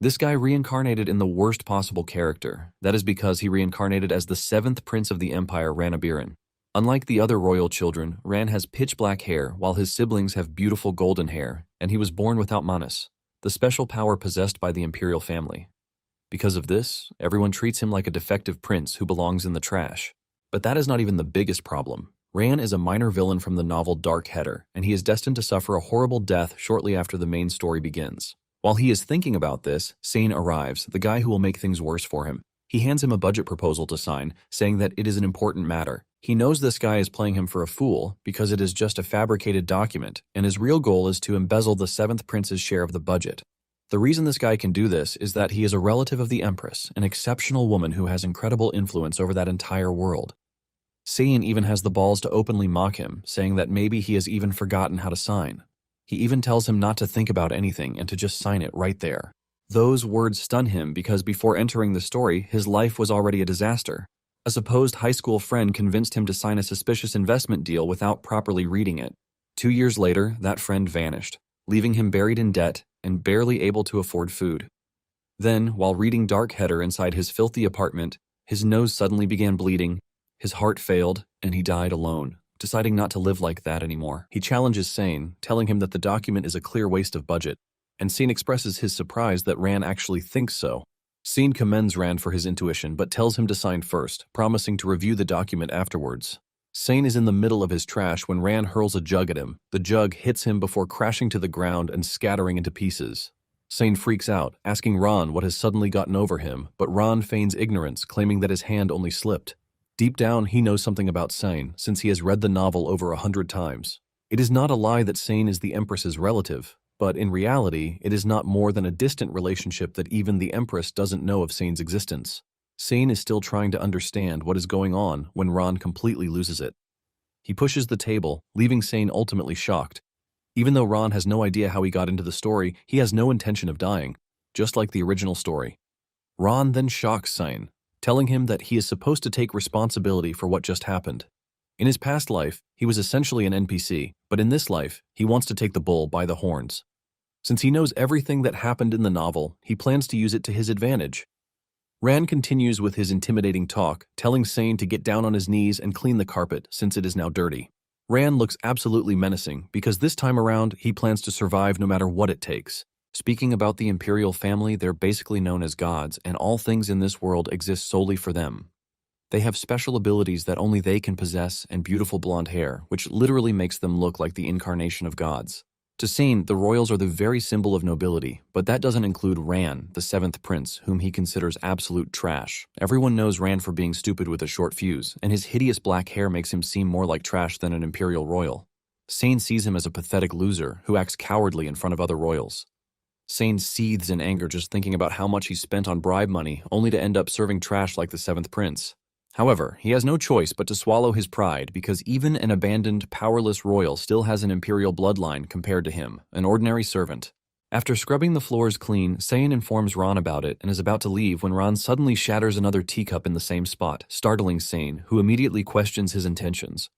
This guy reincarnated in the worst possible character. That is because he reincarnated as the seventh prince of the empire, Ranabiran. Unlike the other royal children, Ran has pitch black hair, while his siblings have beautiful golden hair, and he was born without Manas, the special power possessed by the imperial family. Because of this, everyone treats him like a defective prince who belongs in the trash. But that is not even the biggest problem. Ran is a minor villain from the novel Dark Header, and he is destined to suffer a horrible death shortly after the main story begins. While he is thinking about this, Sane arrives, the guy who will make things worse for him. He hands him a budget proposal to sign, saying that it is an important matter. He knows this guy is playing him for a fool because it is just a fabricated document, and his real goal is to embezzle the seventh prince's share of the budget. The reason this guy can do this is that he is a relative of the Empress, an exceptional woman who has incredible influence over that entire world. Sane even has the balls to openly mock him, saying that maybe he has even forgotten how to sign. He even tells him not to think about anything and to just sign it right there. Those words stun him because before entering the story, his life was already a disaster. A supposed high school friend convinced him to sign a suspicious investment deal without properly reading it. 2 years later, that friend vanished, leaving him buried in debt and barely able to afford food. Then, while reading Dark Header inside his filthy apartment, his nose suddenly began bleeding, his heart failed, and he died alone, deciding not to live like that anymore. He challenges Sane, telling him that the document is a clear waste of budget, and Sane expresses his surprise that Ran actually thinks so. Sane commends Ran for his intuition, but tells him to sign first, promising to review the document afterwards. Sane is in the middle of his trash when Ran hurls a jug at him. The jug hits him before crashing to the ground and scattering into pieces. Sane freaks out, asking Ron what has suddenly gotten over him, but Ron feigns ignorance, claiming that his hand only slipped. Deep down, he knows something about Sane, since he has read the novel over 100 times. It is not a lie that Sane is the Empress's relative, but in reality, it is not more than a distant relationship that even the Empress doesn't know of Sane's existence. Sane is still trying to understand what is going on when Ron completely loses it. He pushes the table, leaving Sane ultimately shocked. Even though Ron has no idea how he got into the story, he has no intention of dying, just like the original story. Ron then shocks Sane, telling him that he is supposed to take responsibility for what just happened. In his past life, he was essentially an NPC, but in this life, he wants to take the bull by the horns. Since he knows everything that happened in the novel, he plans to use it to his advantage. Ran continues with his intimidating talk, telling Sane to get down on his knees and clean the carpet since it is now dirty. Ran looks absolutely menacing because this time around, he plans to survive no matter what it takes. Speaking about the imperial family, they're basically known as gods, and all things in this world exist solely for them. They have special abilities that only they can possess and beautiful blonde hair, which literally makes them look like the incarnation of gods. To Sane, the royals are the very symbol of nobility, but that doesn't include Ran, the seventh prince, whom he considers absolute trash. Everyone knows Ran for being stupid with a short fuse, and his hideous black hair makes him seem more like trash than an imperial royal. Sane sees him as a pathetic loser who acts cowardly in front of other royals. Sane seethes in anger just thinking about how much he spent on bribe money, only to end up serving trash like the seventh prince. However, he has no choice but to swallow his pride because even an abandoned, powerless royal still has an imperial bloodline compared to him, an ordinary servant. After scrubbing the floors clean, Sane informs Ron about it and is about to leave when Ron suddenly shatters another teacup in the same spot, startling Sane, who immediately questions his intentions.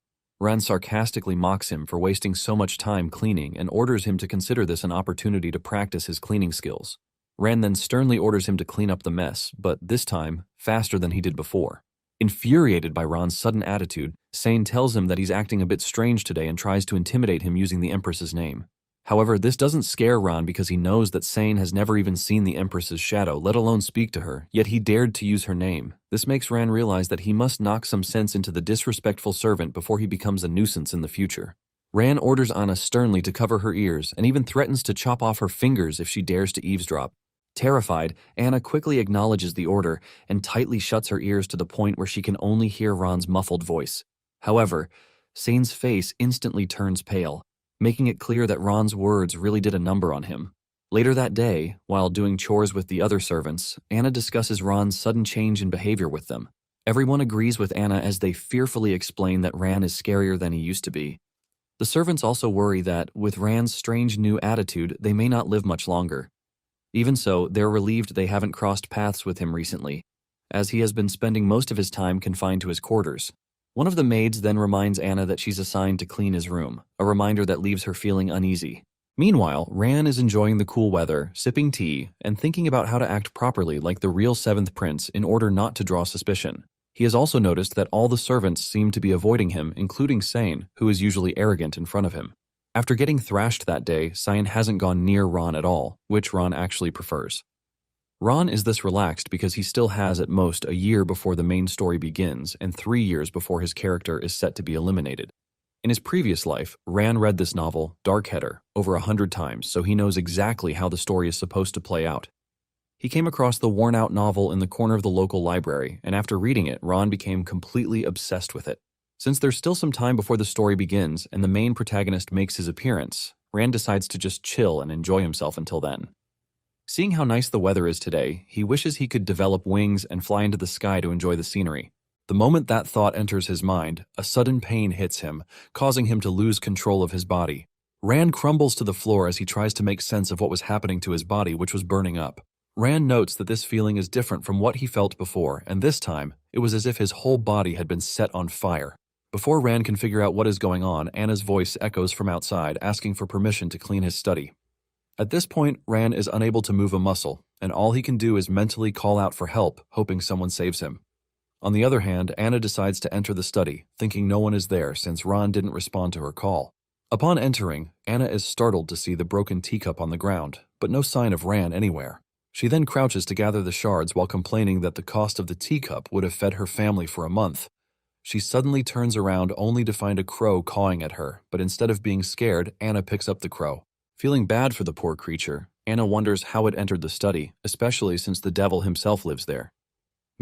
Ron sarcastically mocks him for wasting so much time cleaning and orders him to consider this an opportunity to practice his cleaning skills. Ran then sternly orders him to clean up the mess, but this time, faster than he did before. Infuriated by Ron's sudden attitude, Sane tells him that he's acting a bit strange today and tries to intimidate him using the Empress's name. However, this doesn't scare Ron because he knows that Sane has never even seen the Empress's shadow, let alone speak to her, yet he dared to use her name. This makes Ran realize that he must knock some sense into the disrespectful servant before he becomes a nuisance in the future. Ran orders Anna sternly to cover her ears and even threatens to chop off her fingers if she dares to eavesdrop. Terrified, Anna quickly acknowledges the order and tightly shuts her ears to the point where she can only hear Ron's muffled voice. However, Sane's face instantly turns pale, making it clear that Ron's words really did a number on him. Later that day, while doing chores with the other servants, Anna discusses Ron's sudden change in behavior with them. Everyone agrees with Anna as they fearfully explain that Ran is scarier than he used to be. The servants also worry that, with Ran's strange new attitude, they may not live much longer. Even so, they're relieved they haven't crossed paths with him recently, as he has been spending most of his time confined to his quarters. One of the maids then reminds Anna that she's assigned to clean his room, a reminder that leaves her feeling uneasy. Meanwhile, Ran is enjoying the cool weather, sipping tea, and thinking about how to act properly like the real seventh prince in order not to draw suspicion. He has also noticed that all the servants seem to be avoiding him, including Sain, who is usually arrogant in front of him. After getting thrashed that day, Sain hasn't gone near Ron at all, which Ron actually prefers. Ron is this relaxed because he still has at most a year before the main story begins and 3 years before his character is set to be eliminated. In his previous life, Ran read this novel, Darkheader, over 100 times, so he knows exactly how the story is supposed to play out. He came across the worn-out novel in the corner of the local library, and after reading it, Ron became completely obsessed with it. Since there's still some time before the story begins and the main protagonist makes his appearance, Ran decides to just chill and enjoy himself until then. Seeing how nice the weather is today, he wishes he could develop wings and fly into the sky to enjoy the scenery. The moment that thought enters his mind, a sudden pain hits him, causing him to lose control of his body. Ran crumbles to the floor as he tries to make sense of what was happening to his body, which was burning up. Ran notes that this feeling is different from what he felt before, and this time, it was as if his whole body had been set on fire. Before Ran can figure out what is going on, Anna's voice echoes from outside, asking for permission to clean his study. At this point, Ran is unable to move a muscle, and all he can do is mentally call out for help, hoping someone saves him. On the other hand, Anna decides to enter the study, thinking no one is there since Ron didn't respond to her call. Upon entering, Anna is startled to see the broken teacup on the ground, but no sign of Ran anywhere. She then crouches to gather the shards while complaining that the cost of the teacup would have fed her family for a month. She suddenly turns around only to find a crow cawing at her, but instead of being scared, Anna picks up the crow. Feeling bad for the poor creature, Anna wonders how it entered the study, especially since the devil himself lives there.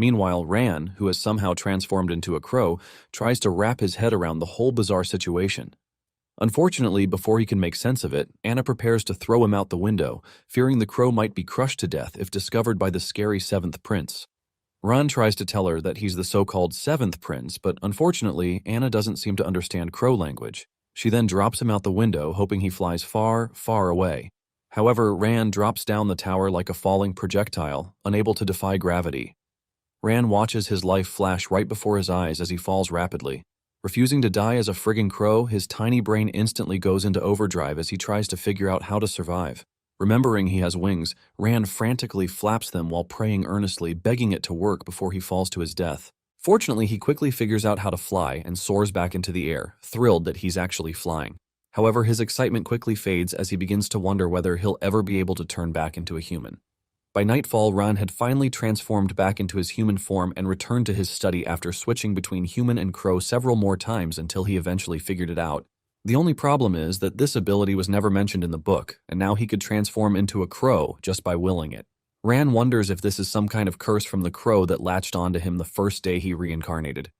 Meanwhile, Ran, who has somehow transformed into a crow, tries to wrap his head around the whole bizarre situation. Unfortunately, before he can make sense of it, Anna prepares to throw him out the window, fearing the crow might be crushed to death if discovered by the scary seventh prince. Ran tries to tell her that he's the so-called seventh prince, but unfortunately, Anna doesn't seem to understand crow language. She then drops him out the window, hoping he flies far, far away. However, Ran drops down the tower like a falling projectile, unable to defy gravity. Ran watches his life flash right before his eyes as he falls rapidly. Refusing to die as a friggin' crow, his tiny brain instantly goes into overdrive as he tries to figure out how to survive. Remembering he has wings, Ran frantically flaps them while praying earnestly, begging it to work before he falls to his death. Fortunately, he quickly figures out how to fly and soars back into the air, thrilled that he's actually flying. However, his excitement quickly fades as he begins to wonder whether he'll ever be able to turn back into a human. By nightfall, Ran had finally transformed back into his human form and returned to his study after switching between human and crow several more times until he eventually figured it out. The only problem is that this ability was never mentioned in the book, and now he could transform into a crow just by willing it. Ran wonders if this is some kind of curse from the crow that latched onto him the first day he reincarnated.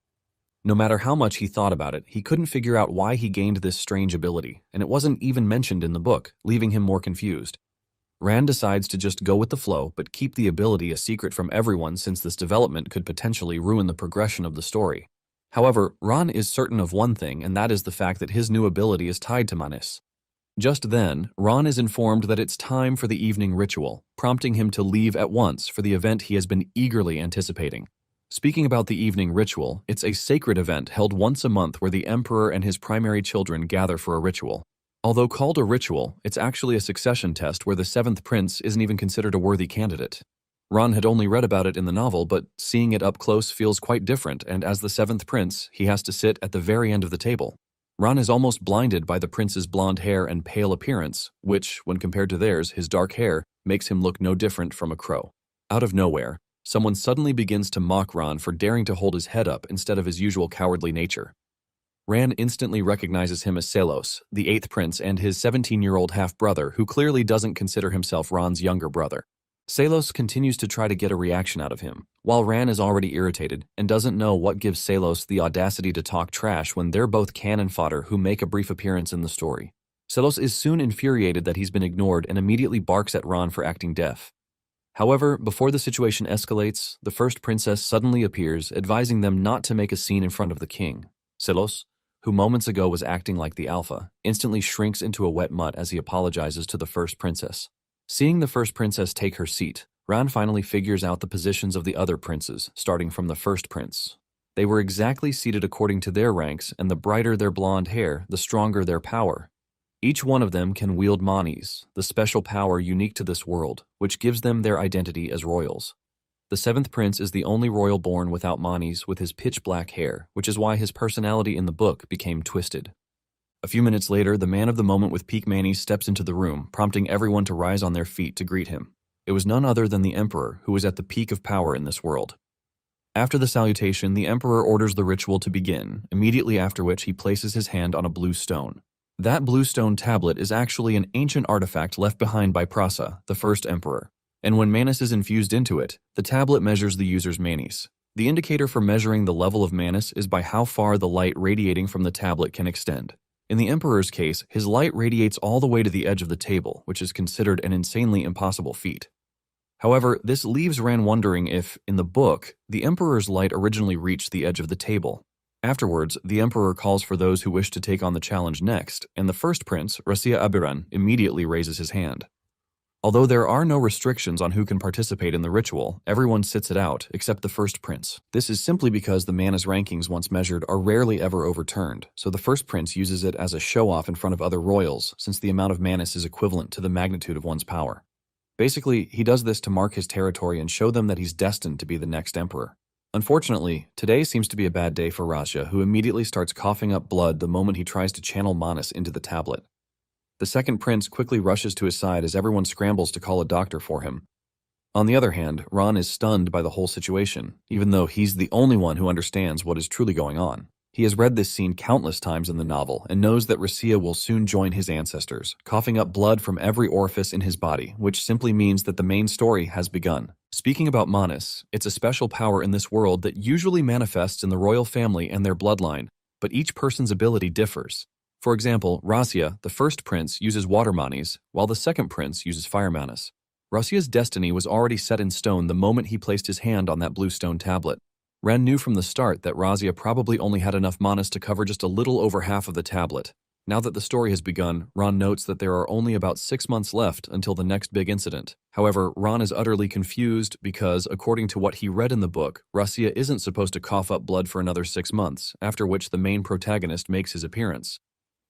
No matter how much he thought about it, he couldn't figure out why he gained this strange ability, and it wasn't even mentioned in the book, leaving him more confused. Ran decides to just go with the flow, but keep the ability a secret from everyone since this development could potentially ruin the progression of the story. However, Ran is certain of one thing, and that is the fact that his new ability is tied to Manis. Just then, Ran is informed that it's time for the evening ritual, prompting him to leave at once for the event he has been eagerly anticipating. Speaking about the evening ritual, it's a sacred event held once a month where the emperor and his primary children gather for a ritual. Although called a ritual, it's actually a succession test where the seventh prince isn't even considered a worthy candidate. Ran had only read about it in the novel, but seeing it up close feels quite different, and as the seventh prince, he has to sit at the very end of the table. Ran is almost blinded by the prince's blonde hair and pale appearance, which, when compared to theirs, his dark hair, makes him look no different from a crow. Out of nowhere, someone suddenly begins to mock Ran for daring to hold his head up instead of his usual cowardly nature. Ran instantly recognizes him as Selos, the eighth prince, and his 17-year-old half-brother, who clearly doesn't consider himself Ran's younger brother. Selos continues to try to get a reaction out of him, while Ran is already irritated and doesn't know what gives Selos the audacity to talk trash when they're both cannon fodder who make a brief appearance in the story. Selos is soon infuriated that he's been ignored and immediately barks at Ran for acting deaf. However, before the situation escalates, the first princess suddenly appears, advising them not to make a scene in front of the king. Selos, who moments ago was acting like the alpha, instantly shrinks into a wet mutt as he apologizes to the first princess. Seeing the first princess take her seat, Ran finally figures out the positions of the other princes, starting from the first prince. They were exactly seated according to their ranks, and the brighter their blonde hair, the stronger their power. Each one of them can wield manis, the special power unique to this world, which gives them their identity as royals. The seventh prince is the only royal born without manis with his pitch-black hair, which is why his personality in the book became twisted. A few minutes later, the man of the moment with peak manis steps into the room, prompting everyone to rise on their feet to greet him. It was none other than the emperor, who was at the peak of power in this world. After the salutation, the emperor orders the ritual to begin, immediately after which he places his hand on a blue stone. That blue stone tablet is actually an ancient artifact left behind by Prasa, the first emperor. And when manis is infused into it, the tablet measures the user's manis. The indicator for measuring the level of manis is by how far the light radiating from the tablet can extend. In the emperor's case, his light radiates all the way to the edge of the table, which is considered an insanely impossible feat. However, this leaves Ran wondering if, in the book, the emperor's light originally reached the edge of the table. Afterwards, the emperor calls for those who wish to take on the challenge next, and the first prince, Rasia Abiran, immediately raises his hand. Although there are no restrictions on who can participate in the ritual, everyone sits it out, except the first prince. This is simply because the manas rankings once measured are rarely ever overturned, so the first prince uses it as a show-off in front of other royals, since the amount of manas is equivalent to the magnitude of one's power. Basically, he does this to mark his territory and show them that he's destined to be the next emperor. Unfortunately, today seems to be a bad day for Raja, who immediately starts coughing up blood the moment he tries to channel manas into the tablet. The second prince quickly rushes to his side as everyone scrambles to call a doctor for him. On the other hand, Ron is stunned by the whole situation, even though he's the only one who understands what is truly going on. He has read this scene countless times in the novel and knows that Rasia will soon join his ancestors, coughing up blood from every orifice in his body, which simply means that the main story has begun. Speaking about manas, it's a special power in this world that usually manifests in the royal family and their bloodline, but each person's ability differs. For example, Rasia, the first prince, uses water manis, while the second prince uses fire manas. Rasia's destiny was already set in stone the moment he placed his hand on that blue stone tablet. Ran knew from the start that Rasia probably only had enough manas to cover just a little over half of the tablet. Now that the story has begun, Ron notes that there are only about 6 months left until the next big incident. However, Ron is utterly confused because, according to what he read in the book, Rasia isn't supposed to cough up blood for another 6 months, after which the main protagonist makes his appearance.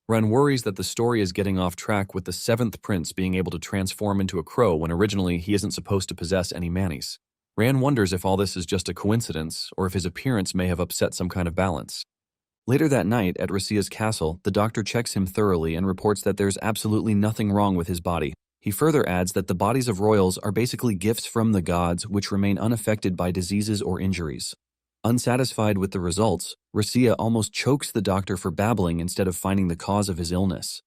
Ren worries that the story is getting off track with the seventh prince being able to transform into a crow when originally he isn't supposed to possess any manis. Ran wonders if all this is just a coincidence or if his appearance may have upset some kind of balance. Later that night, at Rasia's castle, the doctor checks him thoroughly and reports that there's absolutely nothing wrong with his body. He further adds that the bodies of royals are basically gifts from the gods which remain unaffected by diseases or injuries. Unsatisfied with the results, Rasia almost chokes the doctor for babbling instead of finding the cause of his illness.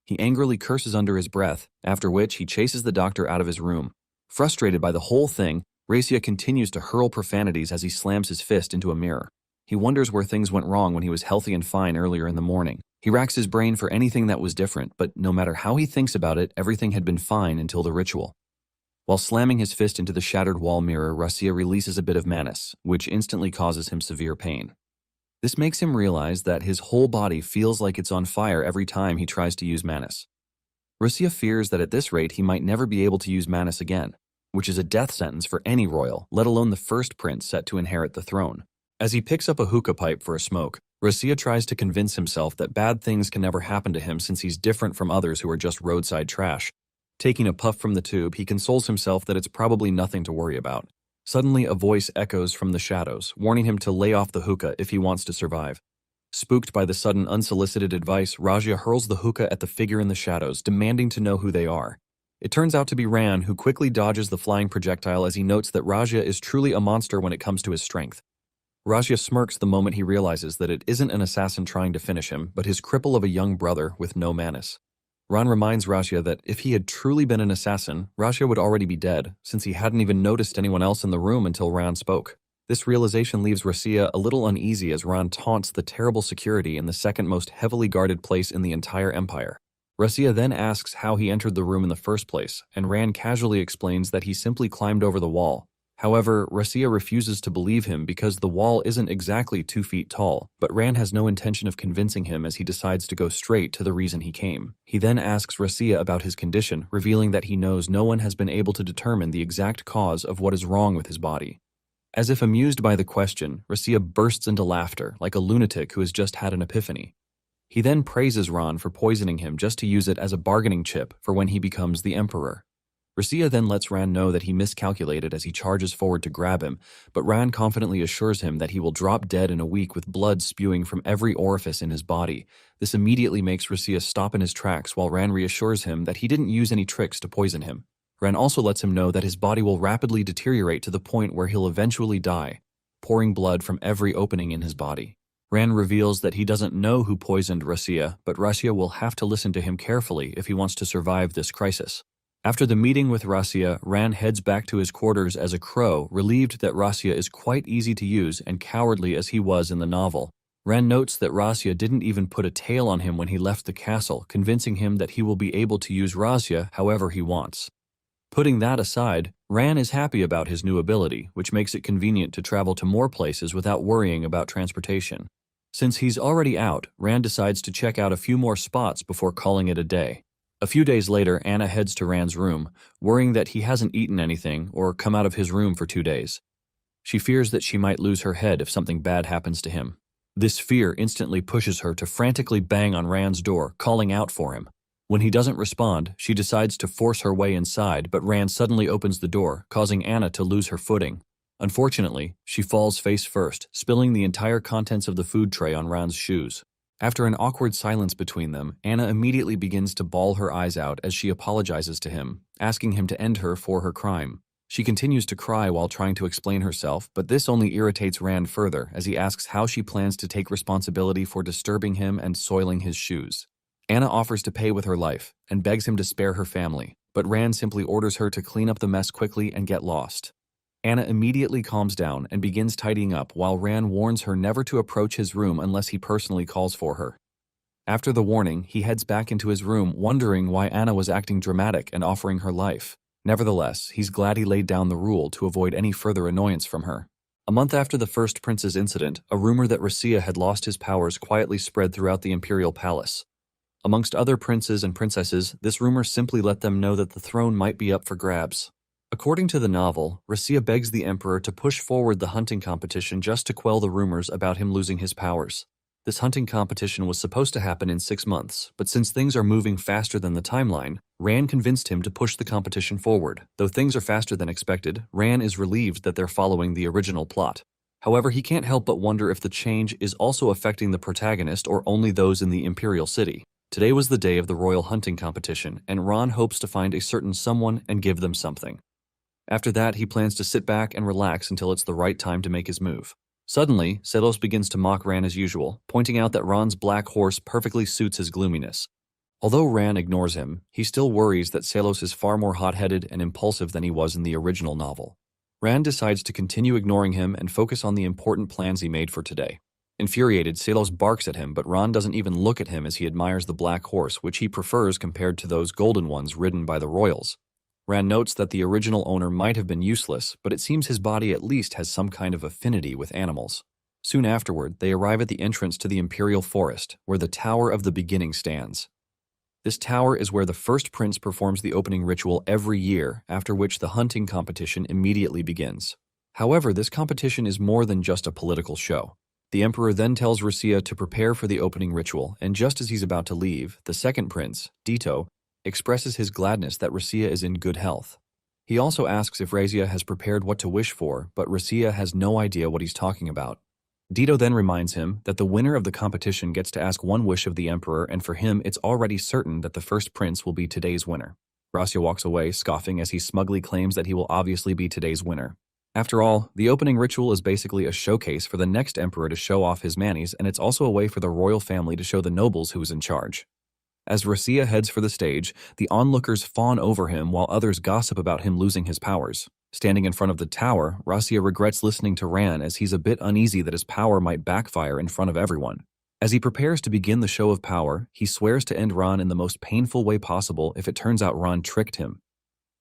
He angrily curses under his breath, after which he chases the doctor out of his room. Frustrated by the whole thing, Rasia continues to hurl profanities as he slams his fist into a mirror. He wonders where things went wrong when he was healthy and fine earlier in the morning. He racks his brain for anything that was different, but no matter how he thinks about it, everything had been fine until the ritual. While slamming his fist into the shattered wall mirror, Rasia releases a bit of manas, which instantly causes him severe pain. This makes him realize that his whole body feels like it's on fire every time he tries to use manas. Rasia fears that at this rate he might never be able to use manas again, which is a death sentence for any royal, let alone the first prince set to inherit the throne. As he picks up a hookah pipe for a smoke, Rasia tries to convince himself that bad things can never happen to him since he's different from others who are just roadside trash. Taking a puff from the tube, he consoles himself that it's probably nothing to worry about. Suddenly, a voice echoes from the shadows, warning him to lay off the hookah if he wants to survive. Spooked by the sudden unsolicited advice, Raja hurls the hookah at the figure in the shadows, demanding to know who they are. It turns out to be Ran, who quickly dodges the flying projectile as he notes that Raja is truly a monster when it comes to his strength. Raja smirks the moment he realizes that it isn't an assassin trying to finish him, but his cripple of a young brother with no manas. Ran reminds Raja that if he had truly been an assassin, Raja would already be dead, since he hadn't even noticed anyone else in the room until Ran spoke. This realization leaves Rasia a little uneasy as Ran taunts the terrible security in the second most heavily guarded place in the entire empire. Rasia then asks how he entered the room in the first place, and Ran casually explains that he simply climbed over the wall. However, Rasia refuses to believe him because the wall isn't exactly 2 feet tall, but Ran has no intention of convincing him as he decides to go straight to the reason he came. He then asks Rasia about his condition, revealing that he knows no one has been able to determine the exact cause of what is wrong with his body. As if amused by the question, Rasia bursts into laughter, like a lunatic who has just had an epiphany. He then praises Ran for poisoning him just to use it as a bargaining chip for when he becomes the Emperor. Rasia then lets Ran know that he miscalculated as he charges forward to grab him, but Ran confidently assures him that he will drop dead in a week with blood spewing from every orifice in his body. This immediately makes Rasia stop in his tracks while Ran reassures him that he didn't use any tricks to poison him. Ran also lets him know that his body will rapidly deteriorate to the point where he'll eventually die, pouring blood from every opening in his body. Ran reveals that he doesn't know who poisoned Rasia, but Rasia will have to listen to him carefully if he wants to survive this crisis. After the meeting with Rasia, Ran heads back to his quarters as a crow, relieved that Rasia is quite easy to use and cowardly as he was in the novel. Ran notes that Rasia didn't even put a tail on him when he left the castle, convincing him that he will be able to use Rasia however he wants. Putting that aside, Ran is happy about his new ability, which makes it convenient to travel to more places without worrying about transportation. Since he's already out, Ran decides to check out a few more spots before calling it a day. A few days later, Anna heads to Ran's room, worrying that he hasn't eaten anything or come out of his room for 2 days. She fears that she might lose her head if something bad happens to him. This fear instantly pushes her to frantically bang on Ran's door, calling out for him. When he doesn't respond, she decides to force her way inside, but Ran suddenly opens the door, causing Anna to lose her footing. Unfortunately, she falls face first, spilling the entire contents of the food tray on Ran's shoes. After an awkward silence between them, Anna immediately begins to bawl her eyes out as she apologizes to him, asking him to end her for her crime. She continues to cry while trying to explain herself, but this only irritates Rand further as he asks how she plans to take responsibility for disturbing him and soiling his shoes. Anna offers to pay with her life and begs him to spare her family, but Rand simply orders her to clean up the mess quickly and get lost. Anna immediately calms down and begins tidying up while Rand warns her never to approach his room unless he personally calls for her. After the warning, he heads back into his room wondering why Anna was acting dramatic and offering her life. Nevertheless, he's glad he laid down the rule to avoid any further annoyance from her. A month after the first prince's incident, a rumor that Rasia had lost his powers quietly spread throughout the imperial palace. Amongst other princes and princesses, this rumor simply let them know that the throne might be up for grabs. According to the novel, Rasia begs the emperor to push forward the hunting competition just to quell the rumors about him losing his powers. This hunting competition was supposed to happen in 6 months, but since things are moving faster than the timeline, Rand convinced him to push the competition forward. Though things are faster than expected, Rand is relieved that they're following the original plot. However, he can't help but wonder if the change is also affecting the protagonist or only those in the imperial city. Today was the day of the royal hunting competition, and Ron hopes to find a certain someone and give them something. After that, he plans to sit back and relax until it's the right time to make his move. Suddenly, Selos begins to mock Ran as usual, pointing out that Ron's black horse perfectly suits his gloominess. Although Ran ignores him, he still worries that Selos is far more hot-headed and impulsive than he was in the original novel. Ran decides to continue ignoring him and focus on the important plans he made for today. Infuriated, Selos barks at him, but Ran doesn't even look at him as he admires the black horse, which he prefers compared to those golden ones ridden by the royals. Ran notes that the original owner might have been useless, but it seems his body at least has some kind of affinity with animals. Soon afterward, they arrive at the entrance to the Imperial Forest, where the Tower of the Beginning stands. This tower is where the first prince performs the opening ritual every year, after which the hunting competition immediately begins. However, this competition is more than just a political show. The emperor then tells Rasia to prepare for the opening ritual, and just as he's about to leave, the second prince, Dito, expresses his gladness that Rasia is in good health. He also asks if Rasia has prepared what to wish for, but Rasia has no idea what he's talking about. Dito then reminds him that the winner of the competition gets to ask one wish of the emperor, and for him it's already certain that the first prince will be today's winner. Rasia walks away, scoffing as he smugly claims that he will obviously be today's winner. After all, the opening ritual is basically a showcase for the next emperor to show off his manis, and it's also a way for the royal family to show the nobles who's in charge. As Rasia heads for the stage, the onlookers fawn over him while others gossip about him losing his powers. Standing in front of the tower, Rasia regrets listening to Ran as he's a bit uneasy that his power might backfire in front of everyone. As he prepares to begin the show of power, he swears to end Ran in the most painful way possible if it turns out Ran tricked him.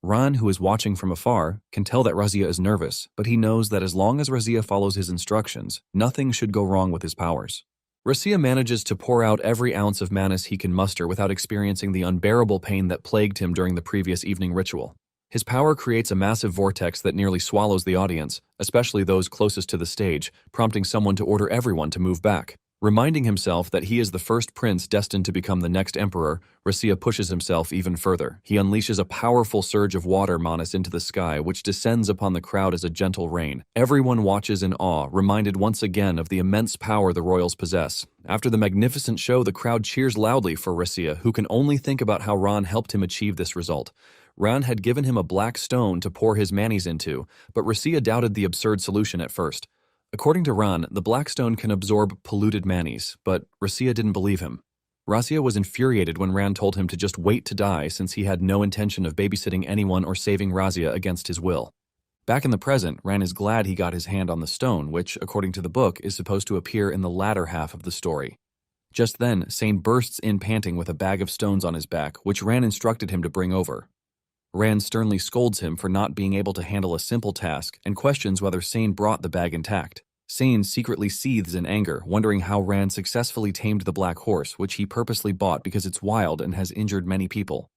Ran, who is watching from afar, can tell that Rasia is nervous, but he knows that as long as Rasia follows his instructions, nothing should go wrong with his powers. Rasia manages to pour out every ounce of manas he can muster without experiencing the unbearable pain that plagued him during the previous evening ritual. His power creates a massive vortex that nearly swallows the audience, especially those closest to the stage, prompting someone to order everyone to move back. Reminding himself that he is the first prince destined to become the next emperor, Rasia pushes himself even further. He unleashes a powerful surge of water manas into the sky, which descends upon the crowd as a gentle rain. Everyone watches in awe, reminded once again of the immense power the royals possess. After the magnificent show, the crowd cheers loudly for Rasia, who can only think about how Ran helped him achieve this result. Ran had given him a black stone to pour his manis into, but Rasia doubted the absurd solution at first. According to Ran, the black stone can absorb polluted manis, but Rasia didn't believe him. Rasia was infuriated when Ran told him to just wait to die since he had no intention of babysitting anyone or saving Rasia against his will. Back in the present, Ran is glad he got his hand on the stone, which, according to the book, is supposed to appear in the latter half of the story. Just then, Sane bursts in panting with a bag of stones on his back, which Ran instructed him to bring over. Ran sternly scolds him for not being able to handle a simple task and questions whether Sane brought the bag intact. Sane secretly seethes in anger, wondering how Ran successfully tamed the black horse, which he purposely bought because it's wild and has injured many people.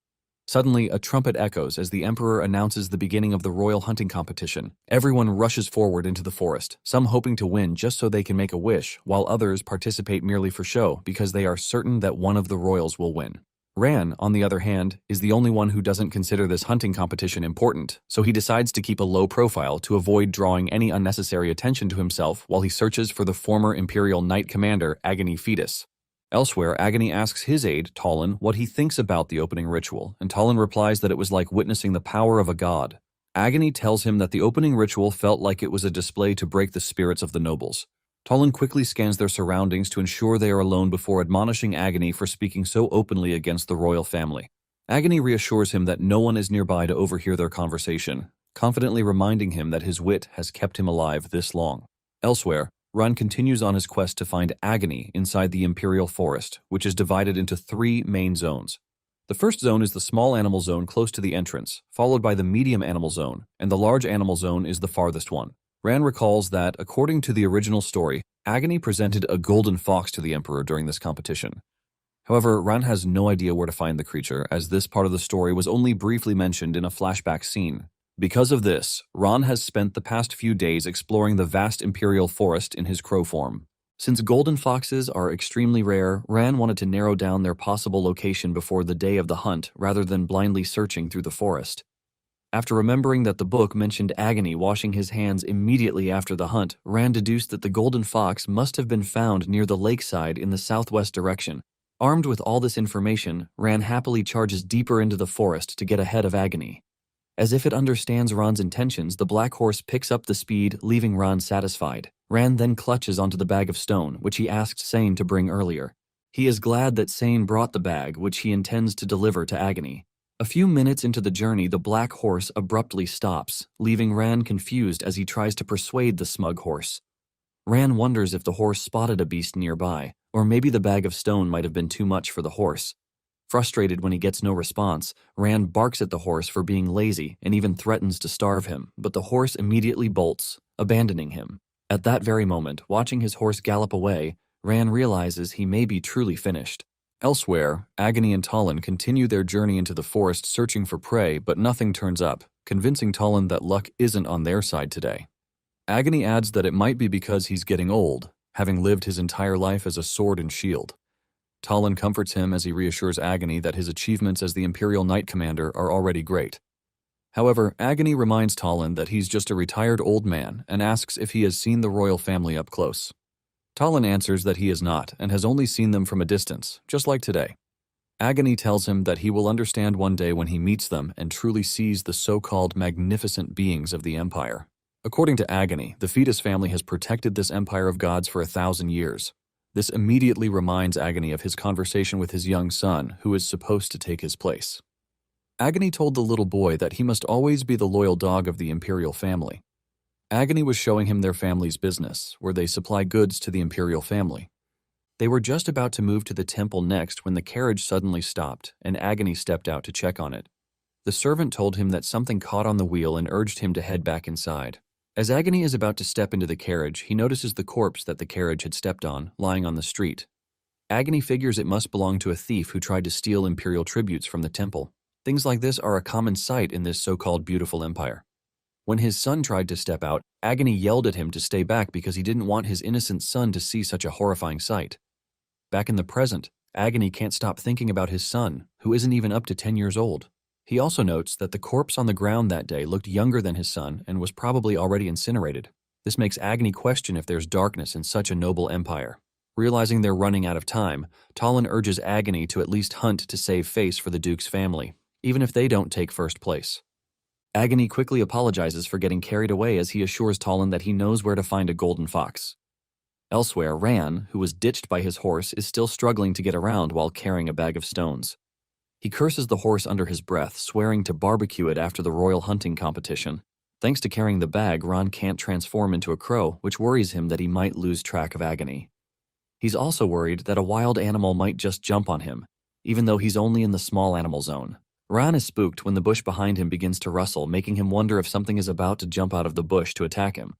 Suddenly, a trumpet echoes as the emperor announces the beginning of the royal hunting competition. Everyone rushes forward into the forest, some hoping to win just so they can make a wish, while others participate merely for show because they are certain that one of the royals will win. Ran, on the other hand, is the only one who doesn't consider this hunting competition important, so he decides to keep a low profile to avoid drawing any unnecessary attention to himself while he searches for the former Imperial Knight Commander Agony Fetus. Elsewhere, Agony asks his aide, Talon, what he thinks about the opening ritual, and Talon replies that it was like witnessing the power of a god. Agony tells him that the opening ritual felt like it was a display to break the spirits of the nobles. Talon quickly scans their surroundings to ensure they are alone before admonishing Agony for speaking so openly against the royal family. Agony reassures him that no one is nearby to overhear their conversation, confidently reminding him that his wit has kept him alive this long. Elsewhere, Ran continues on his quest to find Agony inside the Imperial Forest, which is divided into 3 main zones. The first zone is the small animal zone close to the entrance, followed by the medium animal zone, and the large animal zone is the farthest one. Ran recalls that, according to the original story, Agony presented a golden fox to the Emperor during this competition. However, Ran has no idea where to find the creature, as this part of the story was only briefly mentioned in a flashback scene. Because of this, Ran has spent the past few days exploring the vast Imperial Forest in his crow form. Since golden foxes are extremely rare, Ran wanted to narrow down their possible location before the day of the hunt rather than blindly searching through the forest. After remembering that the book mentioned Agony washing his hands immediately after the hunt, Ran deduced that the golden fox must have been found near the lakeside in the southwest direction. Armed with all this information, Ran happily charges deeper into the forest to get ahead of Agony. As if it understands Ran's intentions, the black horse picks up the speed, leaving Ran satisfied. Ran then clutches onto the bag of stone, which he asked Sane to bring earlier. He is glad that Sane brought the bag, which he intends to deliver to Agony. A few minutes into the journey, the black horse abruptly stops, leaving Ran confused as he tries to persuade the smug horse. Ran wonders if the horse spotted a beast nearby, or maybe the bag of stone might have been too much for the horse. Frustrated when he gets no response, Ran barks at the horse for being lazy and even threatens to starve him, but the horse immediately bolts, abandoning him. At that very moment, watching his horse gallop away, Ran realizes he may be truly finished. Elsewhere, Agony and Talon continue their journey into the forest searching for prey, but nothing turns up, convincing Talon that luck isn't on their side today. Agony adds that it might be because he's getting old, having lived his entire life as a sword and shield. Talon comforts him as he reassures Agony that his achievements as the Imperial Knight Commander are already great. However, Agony reminds Talon that he's just a retired old man and asks if he has seen the royal family up close. Talon answers that he has not and has only seen them from a distance, just like today. Agony tells him that he will understand one day when he meets them and truly sees the so-called magnificent beings of the Empire. According to Agony, the Fetus family has protected this empire of gods for 1,000 years. This immediately reminds Agony of his conversation with his young son, who is supposed to take his place. Agony told the little boy that he must always be the loyal dog of the imperial family. Agony was showing him their family's business, where they supply goods to the imperial family. They were just about to move to the temple next when the carriage suddenly stopped, and Agony stepped out to check on it. The servant told him that something caught on the wheel and urged him to head back inside. As Agony is about to step into the carriage, he notices the corpse that the carriage had stepped on, lying on the street. Agony figures it must belong to a thief who tried to steal imperial tributes from the temple. Things like this are a common sight in this so-called beautiful empire. When his son tried to step out, Agony yelled at him to stay back because he didn't want his innocent son to see such a horrifying sight. Back in the present, Agony can't stop thinking about his son, who isn't even up to 10 years old. He also notes that the corpse on the ground that day looked younger than his son and was probably already incinerated. This makes Agony question if there's darkness in such a noble empire. Realizing they're running out of time, Talon urges Agony to at least hunt to save face for the Duke's family, even if they don't take first place. Agony quickly apologizes for getting carried away as he assures Talon that he knows where to find a golden fox. Elsewhere, Ran, who was ditched by his horse, is still struggling to get around while carrying a bag of stones. He curses the horse under his breath, swearing to barbecue it after the royal hunting competition. Thanks to carrying the bag, Ran can't transform into a crow, which worries him that he might lose track of Agony. He's also worried that a wild animal might just jump on him, even though he's only in the small animal zone. Ran is spooked when the bush behind him begins to rustle, making him wonder if something is about to jump out of the bush to attack him.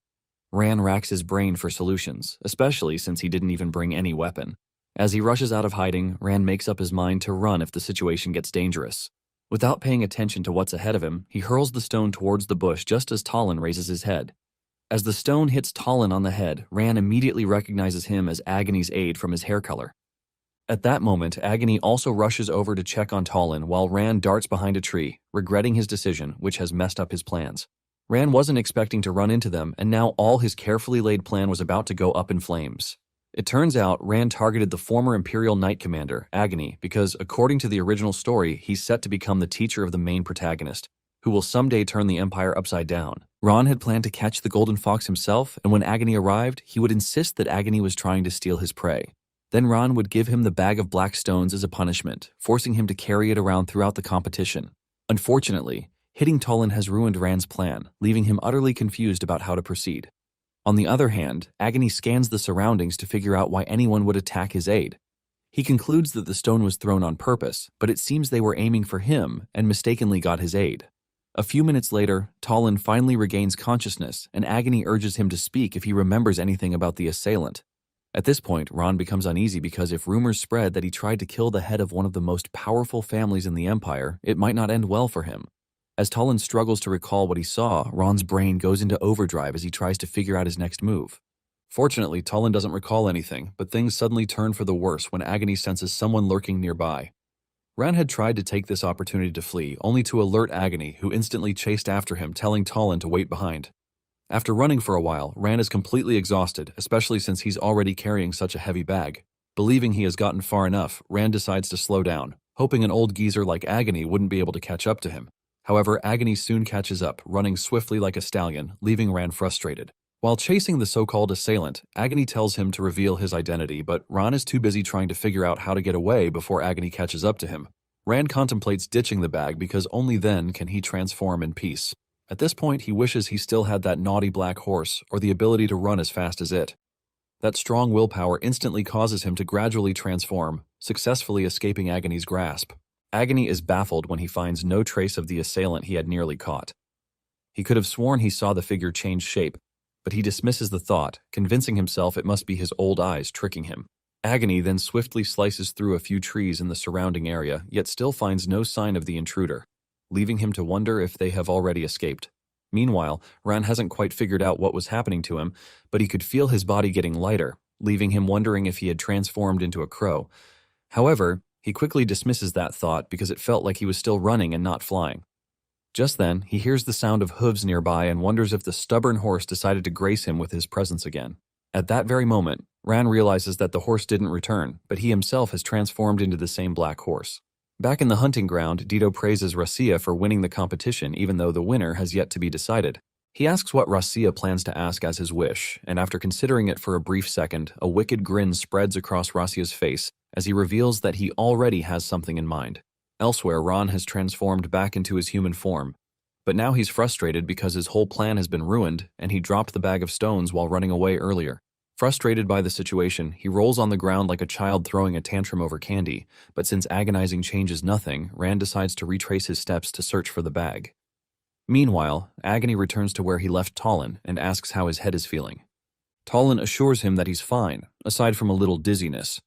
Ran racks his brain for solutions, especially since he didn't even bring any weapon. As he rushes out of hiding, Ran makes up his mind to run if the situation gets dangerous. Without paying attention to what's ahead of him, he hurls the stone towards the bush just as Talon raises his head. As the stone hits Talon on the head, Ran immediately recognizes him as Agony's aide from his hair color. At that moment, Agony also rushes over to check on Talon while Ran darts behind a tree, regretting his decision, which has messed up his plans. Ran wasn't expecting to run into them, and now all his carefully laid plan was about to go up in flames. It turns out Ran targeted the former Imperial Knight Commander, Agony, because, according to the original story, he's set to become the teacher of the main protagonist, who will someday turn the Empire upside down. Ran had planned to catch the Golden Fox himself, and when Agony arrived, he would insist that Agony was trying to steal his prey. Then Ran would give him the bag of black stones as a punishment, forcing him to carry it around throughout the competition. Unfortunately, hitting Talon has ruined Ran's plan, leaving him utterly confused about how to proceed. On the other hand, Agony scans the surroundings to figure out why anyone would attack his aide. He concludes that the stone was thrown on purpose, but it seems they were aiming for him and mistakenly got his aide. A few minutes later, Talon finally regains consciousness, and Agony urges him to speak if he remembers anything about the assailant. At this point, Ran becomes uneasy because if rumors spread that he tried to kill the head of one of the most powerful families in the Empire, it might not end well for him. As Talon struggles to recall what he saw, Ran's brain goes into overdrive as he tries to figure out his next move. Fortunately, Talon doesn't recall anything, but things suddenly turn for the worse when Agony senses someone lurking nearby. Ran had tried to take this opportunity to flee, only to alert Agony, who instantly chased after him, telling Talon to wait behind. After running for a while, Ran is completely exhausted, especially since he's already carrying such a heavy bag. Believing he has gotten far enough, Ran decides to slow down, hoping an old geezer like Agony wouldn't be able to catch up to him. However, Agony soon catches up, running swiftly like a stallion, leaving Ran frustrated. While chasing the so-called assailant, Agony tells him to reveal his identity, but Ran is too busy trying to figure out how to get away before Agony catches up to him. Ran contemplates ditching the bag because only then can he transform in peace. At this point, he wishes he still had that naughty black horse or the ability to run as fast as it. That strong willpower instantly causes him to gradually transform, successfully escaping Agony's grasp. Agony is baffled when he finds no trace of the assailant he had nearly caught. He could have sworn he saw the figure change shape, but he dismisses the thought, convincing himself it must be his old eyes tricking him. Agony then swiftly slices through a few trees in the surrounding area, yet still finds no sign of the intruder, leaving him to wonder if they have already escaped. Meanwhile, Ran hasn't quite figured out what was happening to him, but he could feel his body getting lighter, leaving him wondering if he had transformed into a crow. However, he quickly dismisses that thought because it felt like he was still running and not flying. Just then, he hears the sound of hooves nearby and wonders if the stubborn horse decided to grace him with his presence again. At that very moment, Ran realizes that the horse didn't return, but he himself has transformed into the same black horse. Back in the hunting ground, Dito praises Rasia for winning the competition even though the winner has yet to be decided. He asks what Rasia plans to ask as his wish, and after considering it for a brief second, a wicked grin spreads across Rasia's face as he reveals that he already has something in mind. Elsewhere, Ran has transformed back into his human form, but now he's frustrated because his whole plan has been ruined and he dropped the bag of stones while running away earlier. Frustrated by the situation, he rolls on the ground like a child throwing a tantrum over candy, but since agonizing changes nothing, Ran decides to retrace his steps to search for the bag. Meanwhile, Agony returns to where he left Talon and asks how his head is feeling. Talon assures him that he's fine, aside from a little dizziness.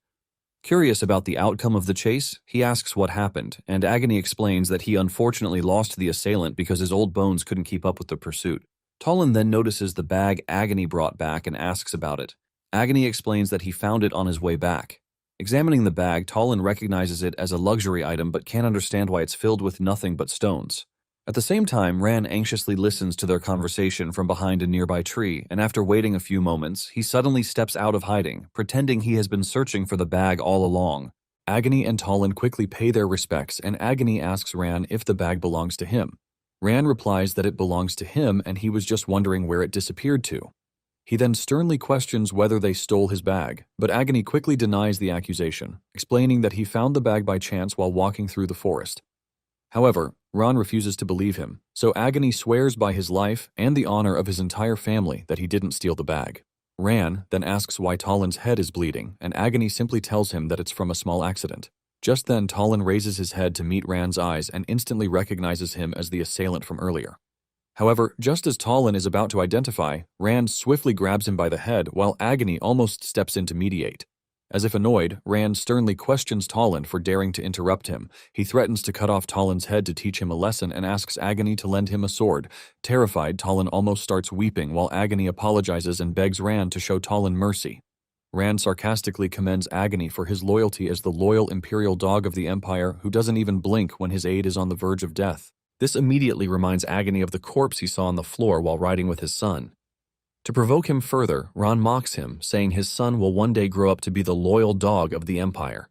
Curious about the outcome of the chase, he asks what happened, and Agony explains that he unfortunately lost the assailant because his old bones couldn't keep up with the pursuit. Talon then notices the bag Agony brought back and asks about it. Agony explains that he found it on his way back. Examining the bag, Talon recognizes it as a luxury item but can't understand why it's filled with nothing but stones. At the same time, Ran anxiously listens to their conversation from behind a nearby tree, and after waiting a few moments, he suddenly steps out of hiding, pretending he has been searching for the bag all along. Agony and Talon quickly pay their respects, and Agony asks Ran if the bag belongs to him. Ran replies that it belongs to him and he was just wondering where it disappeared to. He then sternly questions whether they stole his bag, but Agony quickly denies the accusation, explaining that he found the bag by chance while walking through the forest. However, Ran refuses to believe him, so Agony swears by his life and the honor of his entire family that he didn't steal the bag. Ran then asks why Talon's head is bleeding, and Agony simply tells him that it's from a small accident. Just then, Talon raises his head to meet Ran's eyes and instantly recognizes him as the assailant from earlier. However, just as Talon is about to identify, Ran swiftly grabs him by the head while Agony almost steps in to mediate. As if annoyed, Ran sternly questions Talon for daring to interrupt him. He threatens to cut off Talon's head to teach him a lesson and asks Agony to lend him a sword. Terrified, Talon almost starts weeping while Agony apologizes and begs Ran to show Talon mercy. Ran sarcastically commends Agony for his loyalty as the loyal imperial dog of the Empire who doesn't even blink when his aide is on the verge of death. This immediately reminds Agony of the corpse he saw on the floor while riding with his son. To provoke him further, Ran mocks him, saying his son will one day grow up to be the loyal dog of the Empire.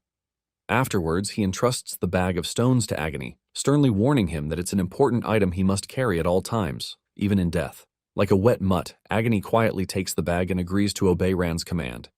Afterwards, he entrusts the bag of stones to Agony, sternly warning him that it's an important item he must carry at all times, even in death. Like a wet mutt, Agony quietly takes the bag and agrees to obey Ran's command.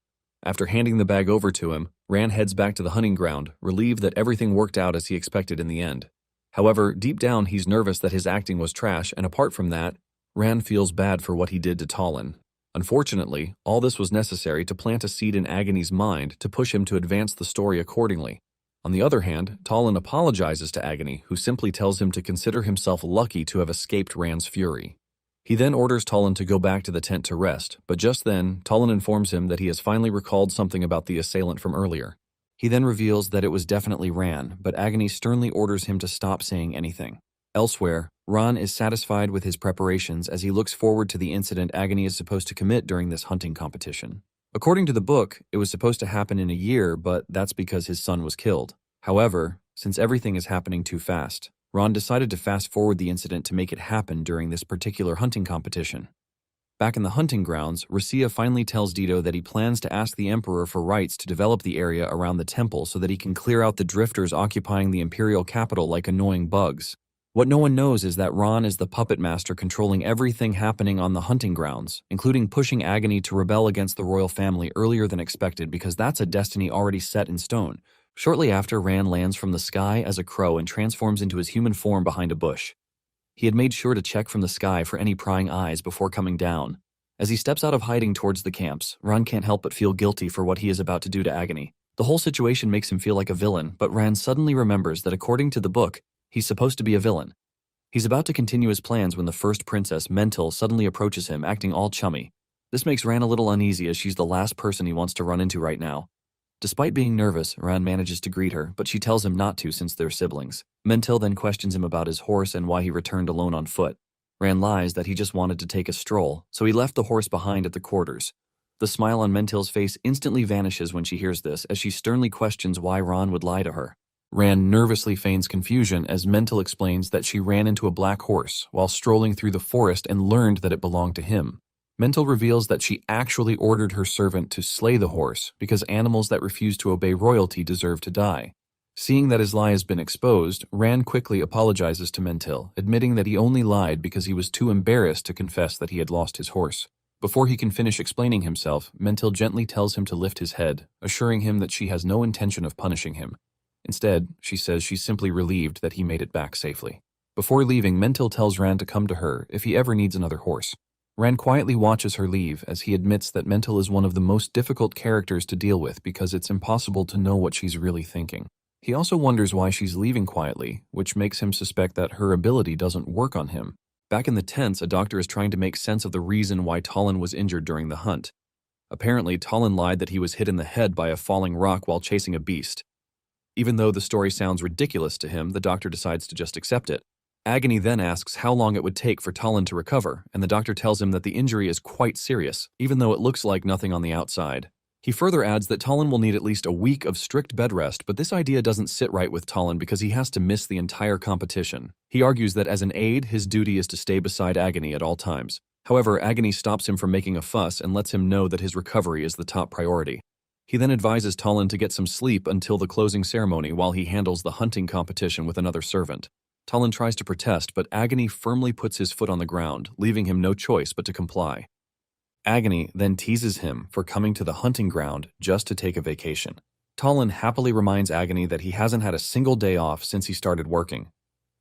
After handing the bag over to him, Ran heads back to the hunting ground, relieved that everything worked out as he expected in the end. However, deep down he's nervous that his acting was trash, and apart from that, Ran feels bad for what he did to Talon. Unfortunately, all this was necessary to plant a seed in Agony's mind to push him to advance the story accordingly. On the other hand, Talon apologizes to Agony, who simply tells him to consider himself lucky to have escaped Ran's fury. He then orders Talon to go back to the tent to rest, but just then, Talon informs him that he has finally recalled something about the assailant from earlier. He then reveals that it was definitely Ran, but Agony sternly orders him to stop saying anything. Elsewhere, Ran is satisfied with his preparations as he looks forward to the incident Agony is supposed to commit during this hunting competition. According to the book, it was supposed to happen in a year, but that's because his son was killed. However, since everything is happening too fast, Ran decided to fast forward the incident to make it happen during this particular hunting competition. Back in the hunting grounds, Rasia finally tells Dito that he plans to ask the Emperor for rights to develop the area around the temple so that he can clear out the drifters occupying the imperial capital like annoying bugs. What no one knows is that Ran is the puppet master controlling everything happening on the hunting grounds, including pushing Agony to rebel against the royal family earlier than expected because that's a destiny already set in stone. Shortly after, Ran lands from the sky as a crow and transforms into his human form behind a bush. He had made sure to check from the sky for any prying eyes before coming down. As he steps out of hiding towards the camps, Ran can't help but feel guilty for what he is about to do to Agony. The whole situation makes him feel like a villain, but Ran suddenly remembers that according to the book, he's supposed to be a villain. He's about to continue his plans when the first princess, Mental, suddenly approaches him, acting all chummy. This makes Ran a little uneasy as she's the last person he wants to run into right now. Despite being nervous, Ran manages to greet her, but she tells him not to since they're siblings. Mental then questions him about his horse and why he returned alone on foot. Ran lies that he just wanted to take a stroll, so he left the horse behind at the quarters. The smile on Mentil's face instantly vanishes when she hears this, as she sternly questions why Ran would lie to her. Ran nervously feigns confusion as Mental explains that she ran into a black horse while strolling through the forest and learned that it belonged to him. Mental reveals that she actually ordered her servant to slay the horse because animals that refuse to obey royalty deserve to die. Seeing that his lie has been exposed, Ran quickly apologizes to Mentil, admitting that he only lied because he was too embarrassed to confess that he had lost his horse. Before he can finish explaining himself, Mentil gently tells him to lift his head, assuring him that she has no intention of punishing him. Instead, she says she's simply relieved that he made it back safely. Before leaving, Mentil tells Ran to come to her if he ever needs another horse. Ran quietly watches her leave as he admits that Mentil is one of the most difficult characters to deal with because it's impossible to know what she's really thinking. He also wonders why she's leaving quietly, which makes him suspect that her ability doesn't work on him. Back in the tents, a doctor is trying to make sense of the reason why Talon was injured during the hunt. Apparently, Talon lied that he was hit in the head by a falling rock while chasing a beast. Even though the story sounds ridiculous to him, the doctor decides to just accept it. Agony then asks how long it would take for Talon to recover, and the doctor tells him that the injury is quite serious, even though it looks like nothing on the outside. He further adds that Talon will need at least a week of strict bed rest, but this idea doesn't sit right with Talon because he has to miss the entire competition. He argues that as an aide, his duty is to stay beside Agony at all times. However, Agony stops him from making a fuss and lets him know that his recovery is the top priority. He then advises Talon to get some sleep until the closing ceremony while he handles the hunting competition with another servant. Talon tries to protest, but Agony firmly puts his foot on the ground, leaving him no choice but to comply. Agony then teases him for coming to the hunting ground just to take a vacation. Talon happily reminds Agony that he hasn't had a single day off since he started working.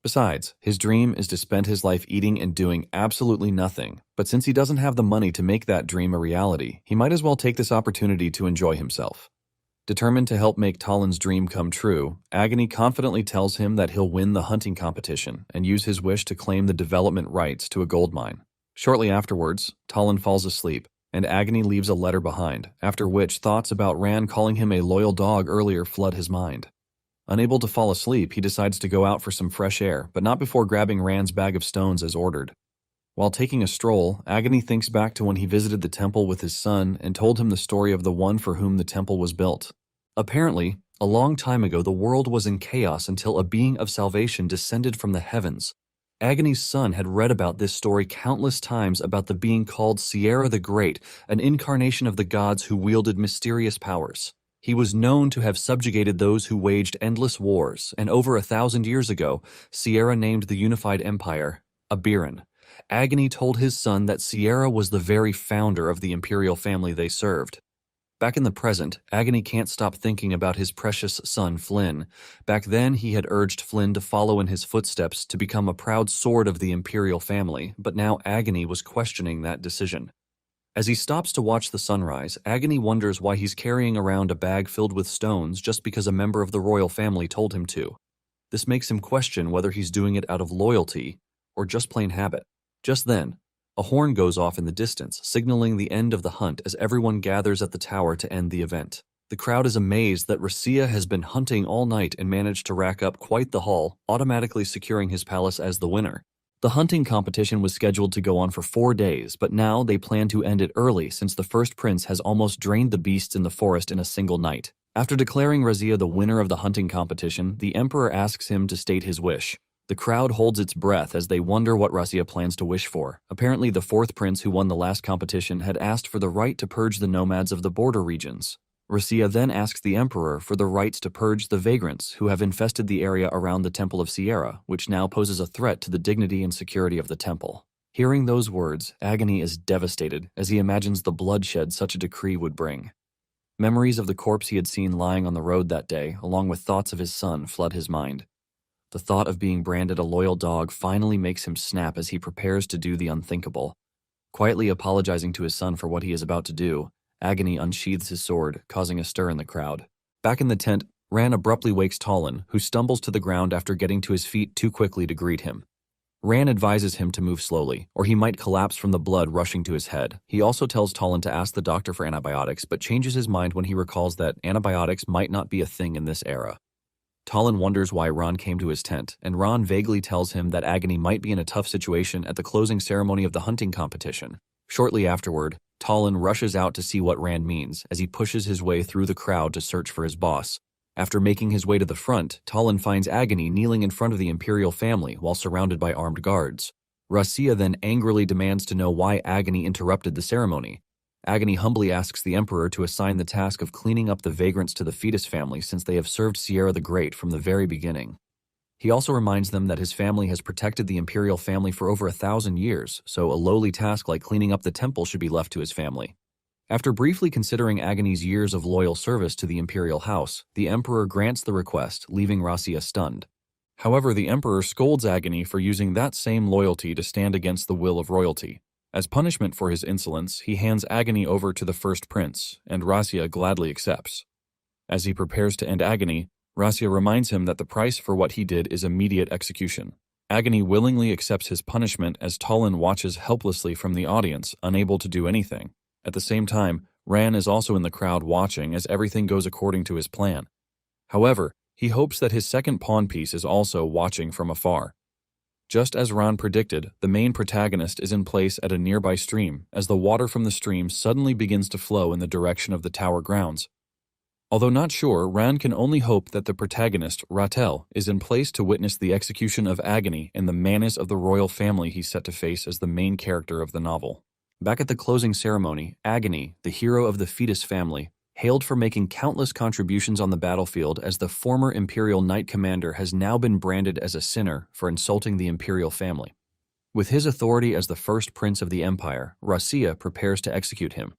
Besides, his dream is to spend his life eating and doing absolutely nothing, but since he doesn't have the money to make that dream a reality, he might as well take this opportunity to enjoy himself. Determined to help make Talon's dream come true, Agony confidently tells him that he'll win the hunting competition and use his wish to claim the development rights to a gold mine. Shortly afterwards, Talon falls asleep, and Agony leaves a letter behind, after which thoughts about Ran calling him a loyal dog earlier flood his mind. Unable to fall asleep, he decides to go out for some fresh air, but not before grabbing Ran's bag of stones as ordered. While taking a stroll, Agony thinks back to when he visited the temple with his son and told him the story of the one for whom the temple was built. Apparently, a long time ago the world was in chaos until a being of salvation descended from the heavens. Agony's son had read about this story countless times about the being called Sierra the Great, an incarnation of the gods who wielded mysterious powers. He was known to have subjugated those who waged endless wars, and over 1,000 years ago, Sierra named the unified empire Abiran. Agony told his son that Sierra was the very founder of the imperial family they served. Back in the present, Agony can't stop thinking about his precious son Flynn. Back then, he had urged Flynn to follow in his footsteps to become a proud sword of the imperial family, but now Agony was questioning that decision. As he stops to watch the sunrise, Agony wonders why he's carrying around a bag filled with stones just because a member of the royal family told him to. This makes him question whether he's doing it out of loyalty or just plain habit. Just then, a horn goes off in the distance, signaling the end of the hunt as everyone gathers at the tower to end the event. The crowd is amazed that Rasia has been hunting all night and managed to rack up quite the haul, automatically securing his palace as the winner. The hunting competition was scheduled to go on for 4 days, but now they plan to end it early since the first prince has almost drained the beasts in the forest in a single night. After declaring Razia the winner of the hunting competition, the emperor asks him to state his wish. The crowd holds its breath as they wonder what Razia plans to wish for. Apparently, the fourth prince who won the last competition had asked for the right to purge the nomads of the border regions. Razia then asks the emperor for the rights to purge the vagrants who have infested the area around the Temple of Sierra, which now poses a threat to the dignity and security of the temple. Hearing those words, Agony is devastated as he imagines the bloodshed such a decree would bring. Memories of the corpse he had seen lying on the road that day, along with thoughts of his son, flood his mind. The thought of being branded a loyal dog finally makes him snap as he prepares to do the unthinkable. Quietly apologizing to his son for what he is about to do, Agony unsheathes his sword, causing a stir in the crowd. Back in the tent, Ran abruptly wakes Talon, who stumbles to the ground after getting to his feet too quickly to greet him. Ran advises him to move slowly, or he might collapse from the blood rushing to his head. He also tells Talon to ask the doctor for antibiotics, but changes his mind when he recalls that antibiotics might not be a thing in this era. Talon wonders why Ran came to his tent, and Ran vaguely tells him that Agony might be in a tough situation at the closing ceremony of the hunting competition. Shortly afterward, Talon rushes out to see what Ran means as he pushes his way through the crowd to search for his boss. After making his way to the front, Talon finds Agony kneeling in front of the imperial family while surrounded by armed guards. Rasia then angrily demands to know why Agony interrupted the ceremony. Agony humbly asks the emperor to assign the task of cleaning up the vagrants to the fetus family since they have served Sierra the Great from the very beginning. He also reminds them that his family has protected the imperial family for over 1,000 years, so a lowly task like cleaning up the temple should be left to his family. After briefly considering Agony's years of loyal service to the imperial house, the emperor grants the request, leaving Rasia stunned. However, the emperor scolds Agony for using that same loyalty to stand against the will of royalty. As punishment for his insolence, he hands Agony over to the first prince, and Rasia gladly accepts. As he prepares to end Agony, Rasia reminds him that the price for what he did is immediate execution. Agony willingly accepts his punishment as Talon watches helplessly from the audience, unable to do anything. At the same time, Ran is also in the crowd watching as everything goes according to his plan. However, he hopes that his second pawn piece is also watching from afar. Just as Ran predicted, the main protagonist is in place at a nearby stream as the water from the stream suddenly begins to flow in the direction of the tower grounds. Although not sure, Ran can only hope that the protagonist, Ratel, is in place to witness the execution of Agony and the manas of the royal family he's set to face as the main character of the novel. Back at the closing ceremony, Agony, the hero of the fetus family, hailed for making countless contributions on the battlefield as the former Imperial Knight Commander has now been branded as a sinner for insulting the Imperial family. With his authority as the first prince of the Empire, Rasia prepares to execute him.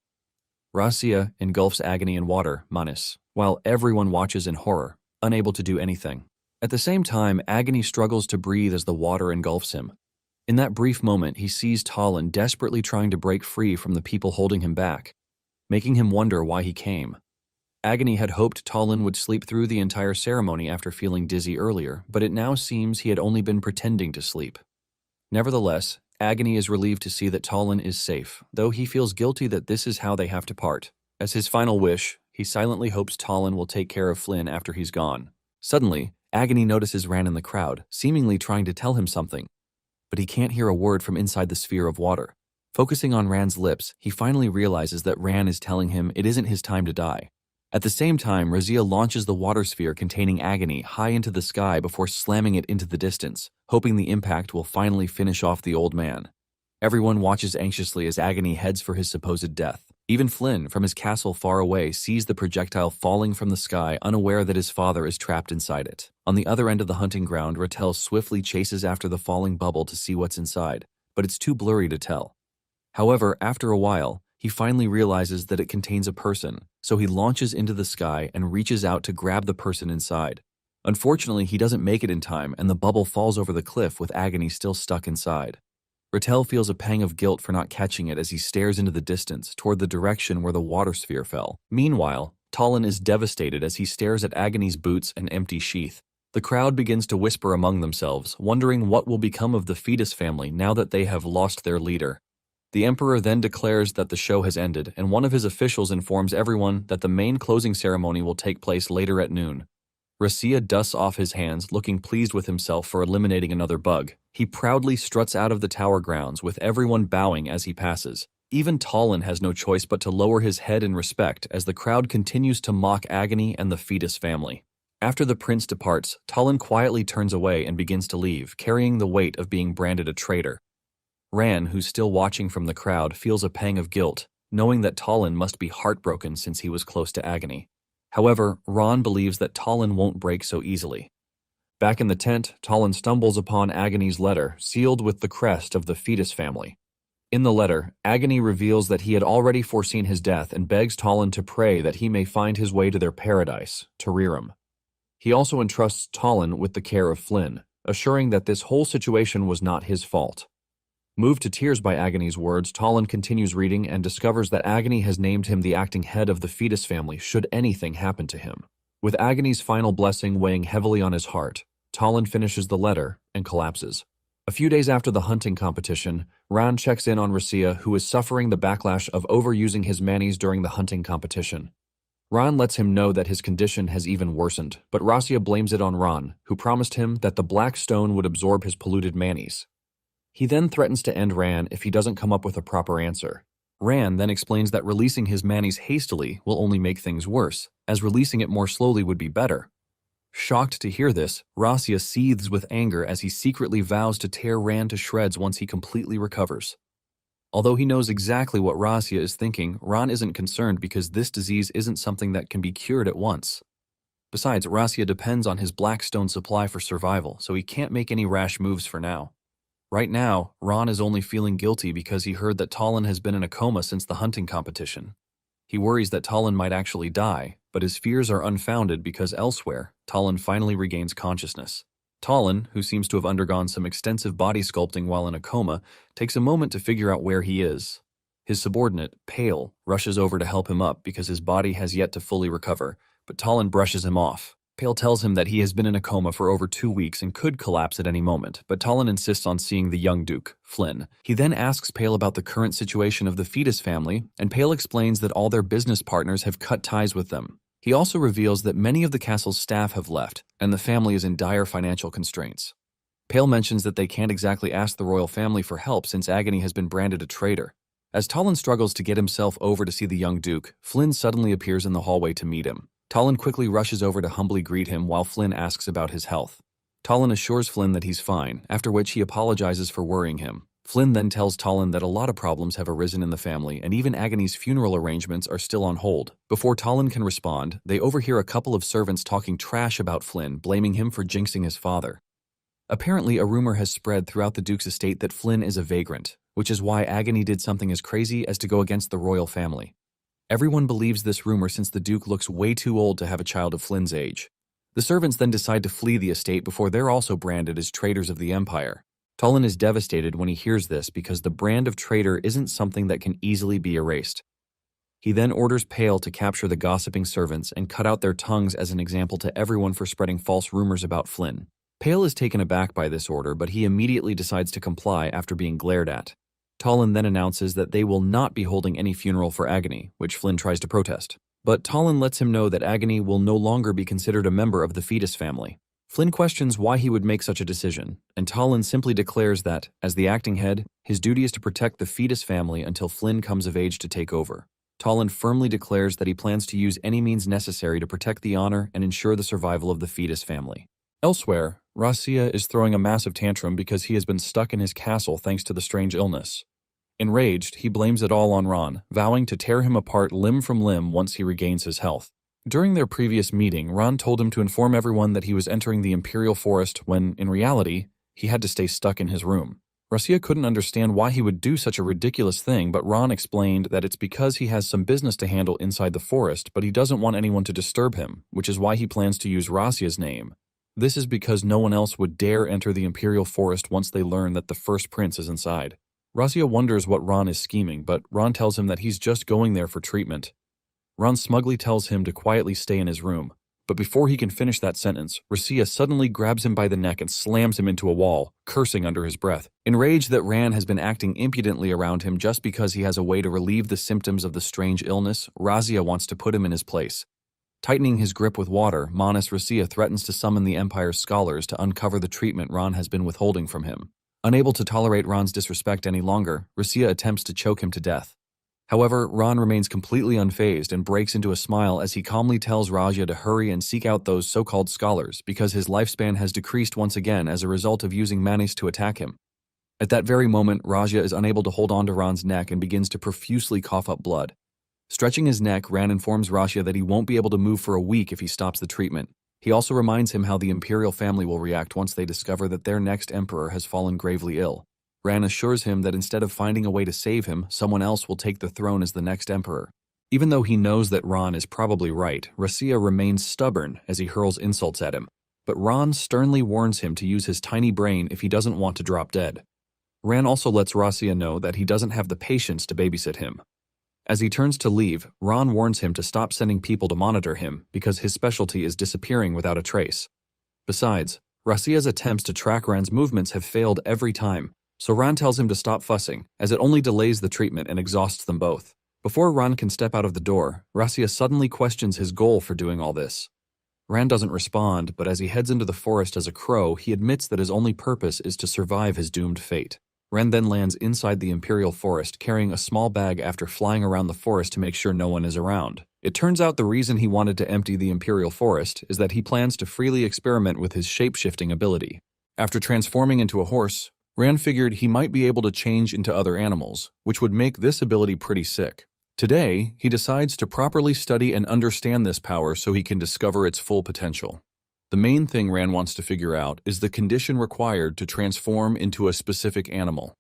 Rasia engulfs Agony in water, Manis, while everyone watches in horror, unable to do anything. At the same time, Agony struggles to breathe as the water engulfs him. In that brief moment, he sees Talon desperately trying to break free from the people holding him back, making him wonder why he came. Agony had hoped Talon would sleep through the entire ceremony after feeling dizzy earlier, but it now seems he had only been pretending to sleep. Nevertheless, Agony is relieved to see that Talon is safe, though he feels guilty that this is how they have to part. As his final wish, he silently hopes Talon will take care of Flynn after he's gone. Suddenly, Agony notices Ran in the crowd, seemingly trying to tell him something, but he can't hear a word from inside the sphere of water. Focusing on Ran's lips, he finally realizes that Ran is telling him it isn't his time to die. At the same time, Razia launches the water sphere containing Agony high into the sky before slamming it into the distance, hoping the impact will finally finish off the old man. Everyone watches anxiously as Agony heads for his supposed death. Even Flynn, from his castle far away, sees the projectile falling from the sky, unaware that his father is trapped inside it. On the other end of the hunting ground, Ratel swiftly chases after the falling bubble to see what's inside, but it's too blurry to tell. However, after a while, he finally realizes that it contains a person, so he launches into the sky and reaches out to grab the person inside. Unfortunately, he doesn't make it in time, and the bubble falls over the cliff with Agony still stuck inside. Ratel feels a pang of guilt for not catching it as he stares into the distance toward the direction where the water sphere fell. Meanwhile, Talon is devastated as he stares at Agony's boots and empty sheath. The crowd begins to whisper among themselves, wondering what will become of the fetus family now that they have lost their leader. The Emperor then declares that the show has ended, and one of his officials informs everyone that the main closing ceremony will take place later at noon. Rasia dusts off his hands, looking pleased with himself for eliminating another bug. He proudly struts out of the tower grounds, with everyone bowing as he passes. Even Talon has no choice but to lower his head in respect as the crowd continues to mock Agony and the fetus family. After the prince departs, Talon quietly turns away and begins to leave, carrying the weight of being branded a traitor. Ran, who's still watching from the crowd, feels a pang of guilt, knowing that Talon must be heartbroken since he was close to Agony. However, Ron believes that Talon won't break so easily. Back in the tent, Talon stumbles upon Agony's letter, sealed with the crest of the fetus family. In the letter, Agony reveals that he had already foreseen his death and begs Talon to pray that he may find his way to their paradise, Terirum. He also entrusts Talon with the care of Flynn, assuring that this whole situation was not his fault. Moved to tears by Agony's words, Talon continues reading and discovers that Agony has named him the acting head of the fetus family should anything happen to him. With Agony's final blessing weighing heavily on his heart, Talon finishes the letter and collapses. A few days after the hunting competition, Ran checks in on Rasia, who is suffering the backlash of overusing his manis during the hunting competition. Ran lets him know that his condition has even worsened, but Rasia blames it on Ran, who promised him that the black stone would absorb his polluted manis. He then threatens to end Ran if he doesn't come up with a proper answer. Ran then explains that releasing his manis hastily will only make things worse, as releasing it more slowly would be better. Shocked to hear this, Rasia seethes with anger as he secretly vows to tear Ran to shreds once he completely recovers. Although he knows exactly what Rasia is thinking, Ran isn't concerned because this disease isn't something that can be cured at once. Besides, Rasia depends on his black stone supply for survival, so he can't make any rash moves for now. Right now, Ran is only feeling guilty because he heard that Talon has been in a coma since the hunting competition. He worries that Talon might actually die, but his fears are unfounded because elsewhere, Talon finally regains consciousness. Talon, who seems to have undergone some extensive body sculpting while in a coma, takes a moment to figure out where he is. His subordinate, Pale, rushes over to help him up because his body has yet to fully recover, but Talon brushes him off. Pale tells him that he has been in a coma for over 2 weeks and could collapse at any moment, but Talon insists on seeing the young Duke, Flynn. He then asks Pale about the current situation of the fetus family, and Pale explains that all their business partners have cut ties with them. He also reveals that many of the castle's staff have left, and the family is in dire financial constraints. Pale mentions that they can't exactly ask the royal family for help since Agony has been branded a traitor. As Talon struggles to get himself over to see the young Duke, Flynn suddenly appears in the hallway to meet him. Talon quickly rushes over to humbly greet him while Flynn asks about his health. Talon assures Flynn that he's fine, after which he apologizes for worrying him. Flynn then tells Talon that a lot of problems have arisen in the family and even Agony's funeral arrangements are still on hold. Before Talon can respond, they overhear a couple of servants talking trash about Flynn, blaming him for jinxing his father. Apparently, a rumor has spread throughout the Duke's estate that Flynn is a vagrant, which is why Agony did something as crazy as to go against the royal family. Everyone believes this rumor since the Duke looks way too old to have a child of Flynn's age. The servants then decide to flee the estate before they're also branded as traitors of the Empire. Talon is devastated when he hears this because the brand of traitor isn't something that can easily be erased. He then orders Pale to capture the gossiping servants and cut out their tongues as an example to everyone for spreading false rumors about Flynn. Pale is taken aback by this order, but he immediately decides to comply after being glared at. Talon then announces that they will not be holding any funeral for Agony, which Flynn tries to protest. But Talon lets him know that Agony will no longer be considered a member of the fetus family. Flynn questions why he would make such a decision, and Talon simply declares that, as the acting head, his duty is to protect the fetus family until Flynn comes of age to take over. Talon firmly declares that he plans to use any means necessary to protect the honor and ensure the survival of the fetus family. Elsewhere, Rasia is throwing a massive tantrum because he has been stuck in his castle thanks to the strange illness. Enraged, he blames it all on Ron, vowing to tear him apart limb from limb once he regains his health. During their previous meeting, Ron told him to inform everyone that he was entering the Imperial Forest when, in reality, he had to stay stuck in his room. Rasia couldn't understand why he would do such a ridiculous thing, but Ron explained that it's because he has some business to handle inside the forest, but he doesn't want anyone to disturb him, which is why he plans to use Rasia's name. This is because no one else would dare enter the Imperial Forest once they learn that the first prince is inside. Rasia wonders what Ron is scheming, but Ron tells him that he's just going there for treatment. Ron smugly tells him to quietly stay in his room, but before he can finish that sentence, Rasia suddenly grabs him by the neck and slams him into a wall, cursing under his breath. Enraged that Ran has been acting impudently around him just because he has a way to relieve the symptoms of the strange illness, Rasia wants to put him in his place. Tightening his grip with water, Manus Rasia threatens to summon the Empire's scholars to uncover the treatment Ron has been withholding from him. Unable to tolerate Ron's disrespect any longer, Rasia attempts to choke him to death. However, Ron remains completely unfazed and breaks into a smile as he calmly tells Rasia to hurry and seek out those so-called scholars because his lifespan has decreased once again as a result of using Manus to attack him. At that very moment, Rasia is unable to hold on to Ron's neck and begins to profusely cough up blood. Stretching his neck, Ran informs Rasia that he won't be able to move for a week if he stops the treatment. He also reminds him how the Imperial family will react once they discover that their next emperor has fallen gravely ill. Ran assures him that instead of finding a way to save him, someone else will take the throne as the next emperor. Even though he knows that Ron is probably right, Rasia remains stubborn as he hurls insults at him. But Ron sternly warns him to use his tiny brain if he doesn't want to drop dead. Ran also lets Rasia know that he doesn't have the patience to babysit him. As he turns to leave, Ron warns him to stop sending people to monitor him because his specialty is disappearing without a trace. Besides, Rasia's attempts to track Ran's movements have failed every time, so Ron tells him to stop fussing, as it only delays the treatment and exhausts them both. Before Ron can step out of the door, Rasia suddenly questions his goal for doing all this. Ran doesn't respond, but as he heads into the forest as a crow, he admits that his only purpose is to survive his doomed fate. Ren then lands inside the Imperial Forest carrying a small bag after flying around the forest to make sure no one is around. It turns out the reason he wanted to empty the Imperial Forest is that he plans to freely experiment with his shape-shifting ability. After transforming into a horse, Ran figured he might be able to change into other animals, which would make this ability pretty sick. Today, he decides to properly study and understand this power so he can discover its full potential. The main thing Ran wants to figure out is the condition required to transform into a specific animal.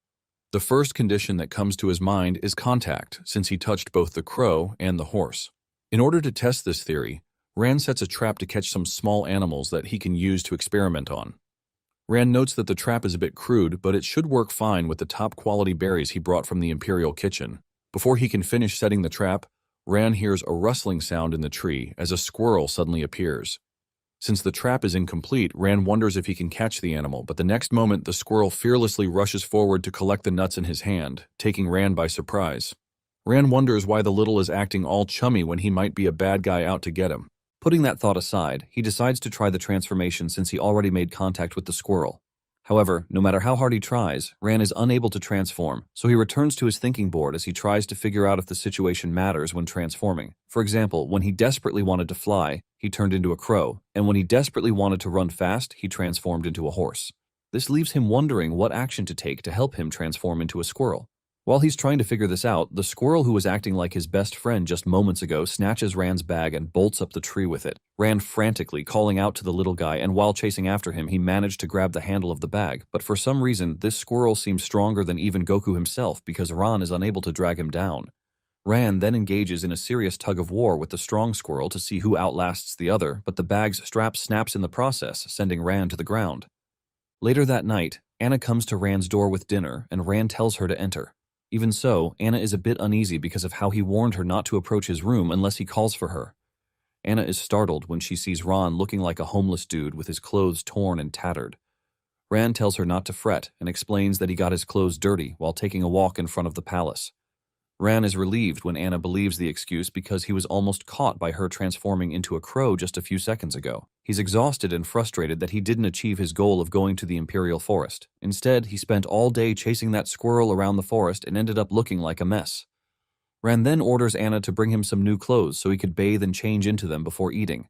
The first condition that comes to his mind is contact, since he touched both the crow and the horse. In order to test this theory, Ran sets a trap to catch some small animals that he can use to experiment on. Ran notes that the trap is a bit crude, but it should work fine with the top-quality berries he brought from the Imperial kitchen. Before he can finish setting the trap, Ran hears a rustling sound in the tree as a squirrel suddenly appears. Since the trap is incomplete, Ran wonders if he can catch the animal, but the next moment the squirrel fearlessly rushes forward to collect the nuts in his hand, taking Ran by surprise. Ran wonders why the little is acting all chummy when he might be a bad guy out to get him. Putting that thought aside, he decides to try the transformation since he already made contact with the squirrel. However, no matter how hard he tries, Ran is unable to transform, so he returns to his thinking board as he tries to figure out if the situation matters when transforming. For example, when he desperately wanted to fly, he turned into a crow, and when he desperately wanted to run fast, he transformed into a horse. This leaves him wondering what action to take to help him transform into a squirrel. While he's trying to figure this out, the squirrel who was acting like his best friend just moments ago snatches Ran's bag and bolts up the tree with it. Ran frantically, calling out to the little guy, and while chasing after him, he managed to grab the handle of the bag. But for some reason, this squirrel seems stronger than even Goku himself because Ran is unable to drag him down. Ran then engages in a serious tug-of-war with the strong squirrel to see who outlasts the other, but the bag's strap snaps in the process, sending Ran to the ground. Later that night, Anna comes to Ran's door with dinner, and Ran tells her to enter. Even so, Anna is a bit uneasy because of how he warned her not to approach his room unless he calls for her. Anna is startled when she sees Ran looking like a homeless dude with his clothes torn and tattered. Ran tells her not to fret and explains that he got his clothes dirty while taking a walk in front of the palace. Ran is relieved when Anna believes the excuse because he was almost caught by her transforming into a crow just a few seconds ago. He's exhausted and frustrated that he didn't achieve his goal of going to the Imperial Forest. Instead, he spent all day chasing that squirrel around the forest and ended up looking like a mess. Ran then orders Anna to bring him some new clothes so he could bathe and change into them before eating.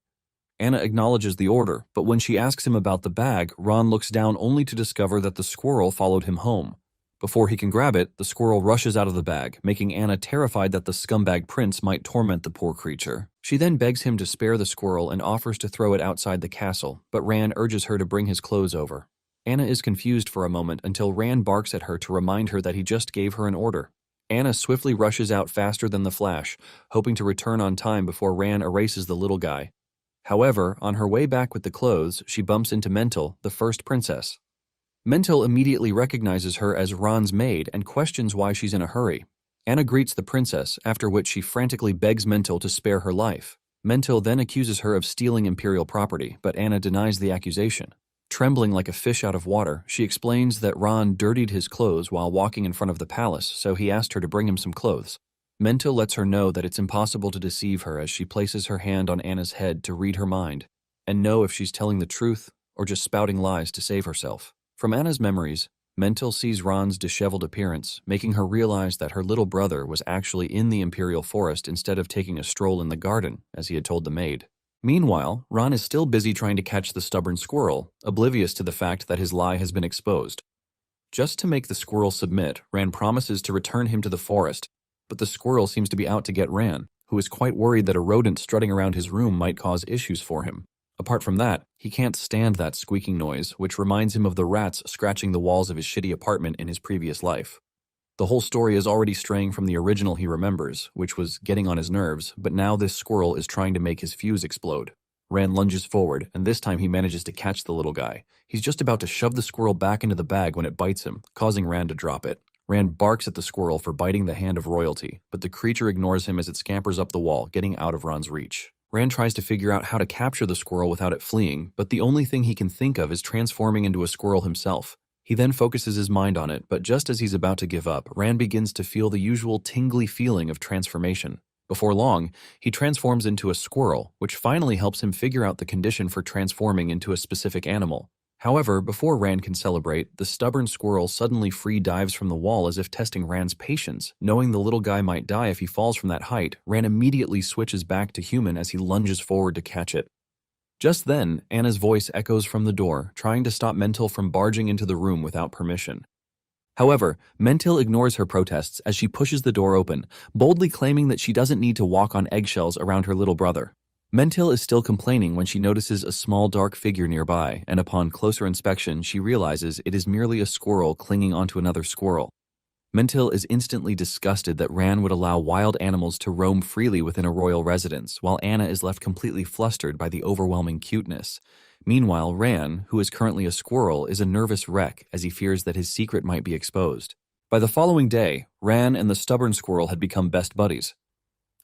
Anna acknowledges the order, but when she asks him about the bag, Ran looks down only to discover that the squirrel followed him home. Before he can grab it, the squirrel rushes out of the bag, making Anna terrified that the scumbag prince might torment the poor creature. She then begs him to spare the squirrel and offers to throw it outside the castle, but Ran urges her to bring his clothes over. Anna is confused for a moment until Ran barks at her to remind her that he just gave her an order. Anna swiftly rushes out faster than the Flash, hoping to return on time before Ran erases the little guy. However, on her way back with the clothes, she bumps into Mental, the first princess. Mental immediately recognizes her as Ran's maid and questions why she's in a hurry. Anna greets the princess, after which she frantically begs Mental to spare her life. Mental then accuses her of stealing imperial property, but Anna denies the accusation. Trembling like a fish out of water, she explains that Ran dirtied his clothes while walking in front of the palace, so he asked her to bring him some clothes. Mental lets her know that it's impossible to deceive her as she places her hand on Anna's head to read her mind, and know if she's telling the truth or just spouting lies to save herself. From Anna's memories, Mental sees Ran's disheveled appearance, making her realize that her little brother was actually in the Imperial Forest instead of taking a stroll in the garden, as he had told the maid. Meanwhile, Ran is still busy trying to catch the stubborn squirrel, oblivious to the fact that his lie has been exposed. Just to make the squirrel submit, Ran promises to return him to the forest, but the squirrel seems to be out to get Ran, who is quite worried that a rodent strutting around his room might cause issues for him. Apart from that, he can't stand that squeaking noise, which reminds him of the rats scratching the walls of his shitty apartment in his previous life. The whole story is already straying from the original he remembers, which was getting on his nerves, but now this squirrel is trying to make his fuse explode. Ran lunges forward, and this time he manages to catch the little guy. He's just about to shove the squirrel back into the bag when it bites him, causing Ran to drop it. Ran barks at the squirrel for biting the hand of royalty, but the creature ignores him as it scampers up the wall, getting out of Ran's reach. Ran tries to figure out how to capture the squirrel without it fleeing, but the only thing he can think of is transforming into a squirrel himself. He then focuses his mind on it, but just as he's about to give up, Ran begins to feel the usual tingly feeling of transformation. Before long, he transforms into a squirrel, which finally helps him figure out the condition for transforming into a specific animal. However, before Ran can celebrate, the stubborn squirrel suddenly free dives from the wall as if testing Ran's patience. Knowing the little guy might die if he falls from that height, Ran immediately switches back to human as he lunges forward to catch it. Just then, Anna's voice echoes from the door, trying to stop Mental from barging into the room without permission. However, Mental ignores her protests as she pushes the door open, boldly claiming that she doesn't need to walk on eggshells around her little brother. Mental is still complaining when she notices a small dark figure nearby, and upon closer inspection, she realizes it is merely a squirrel clinging onto another squirrel. Mental is instantly disgusted that Ran would allow wild animals to roam freely within a royal residence, while Anna is left completely flustered by the overwhelming cuteness. Meanwhile, Ran, who is currently a squirrel, is a nervous wreck as he fears that his secret might be exposed. By the following day, Ran and the stubborn squirrel had become best buddies.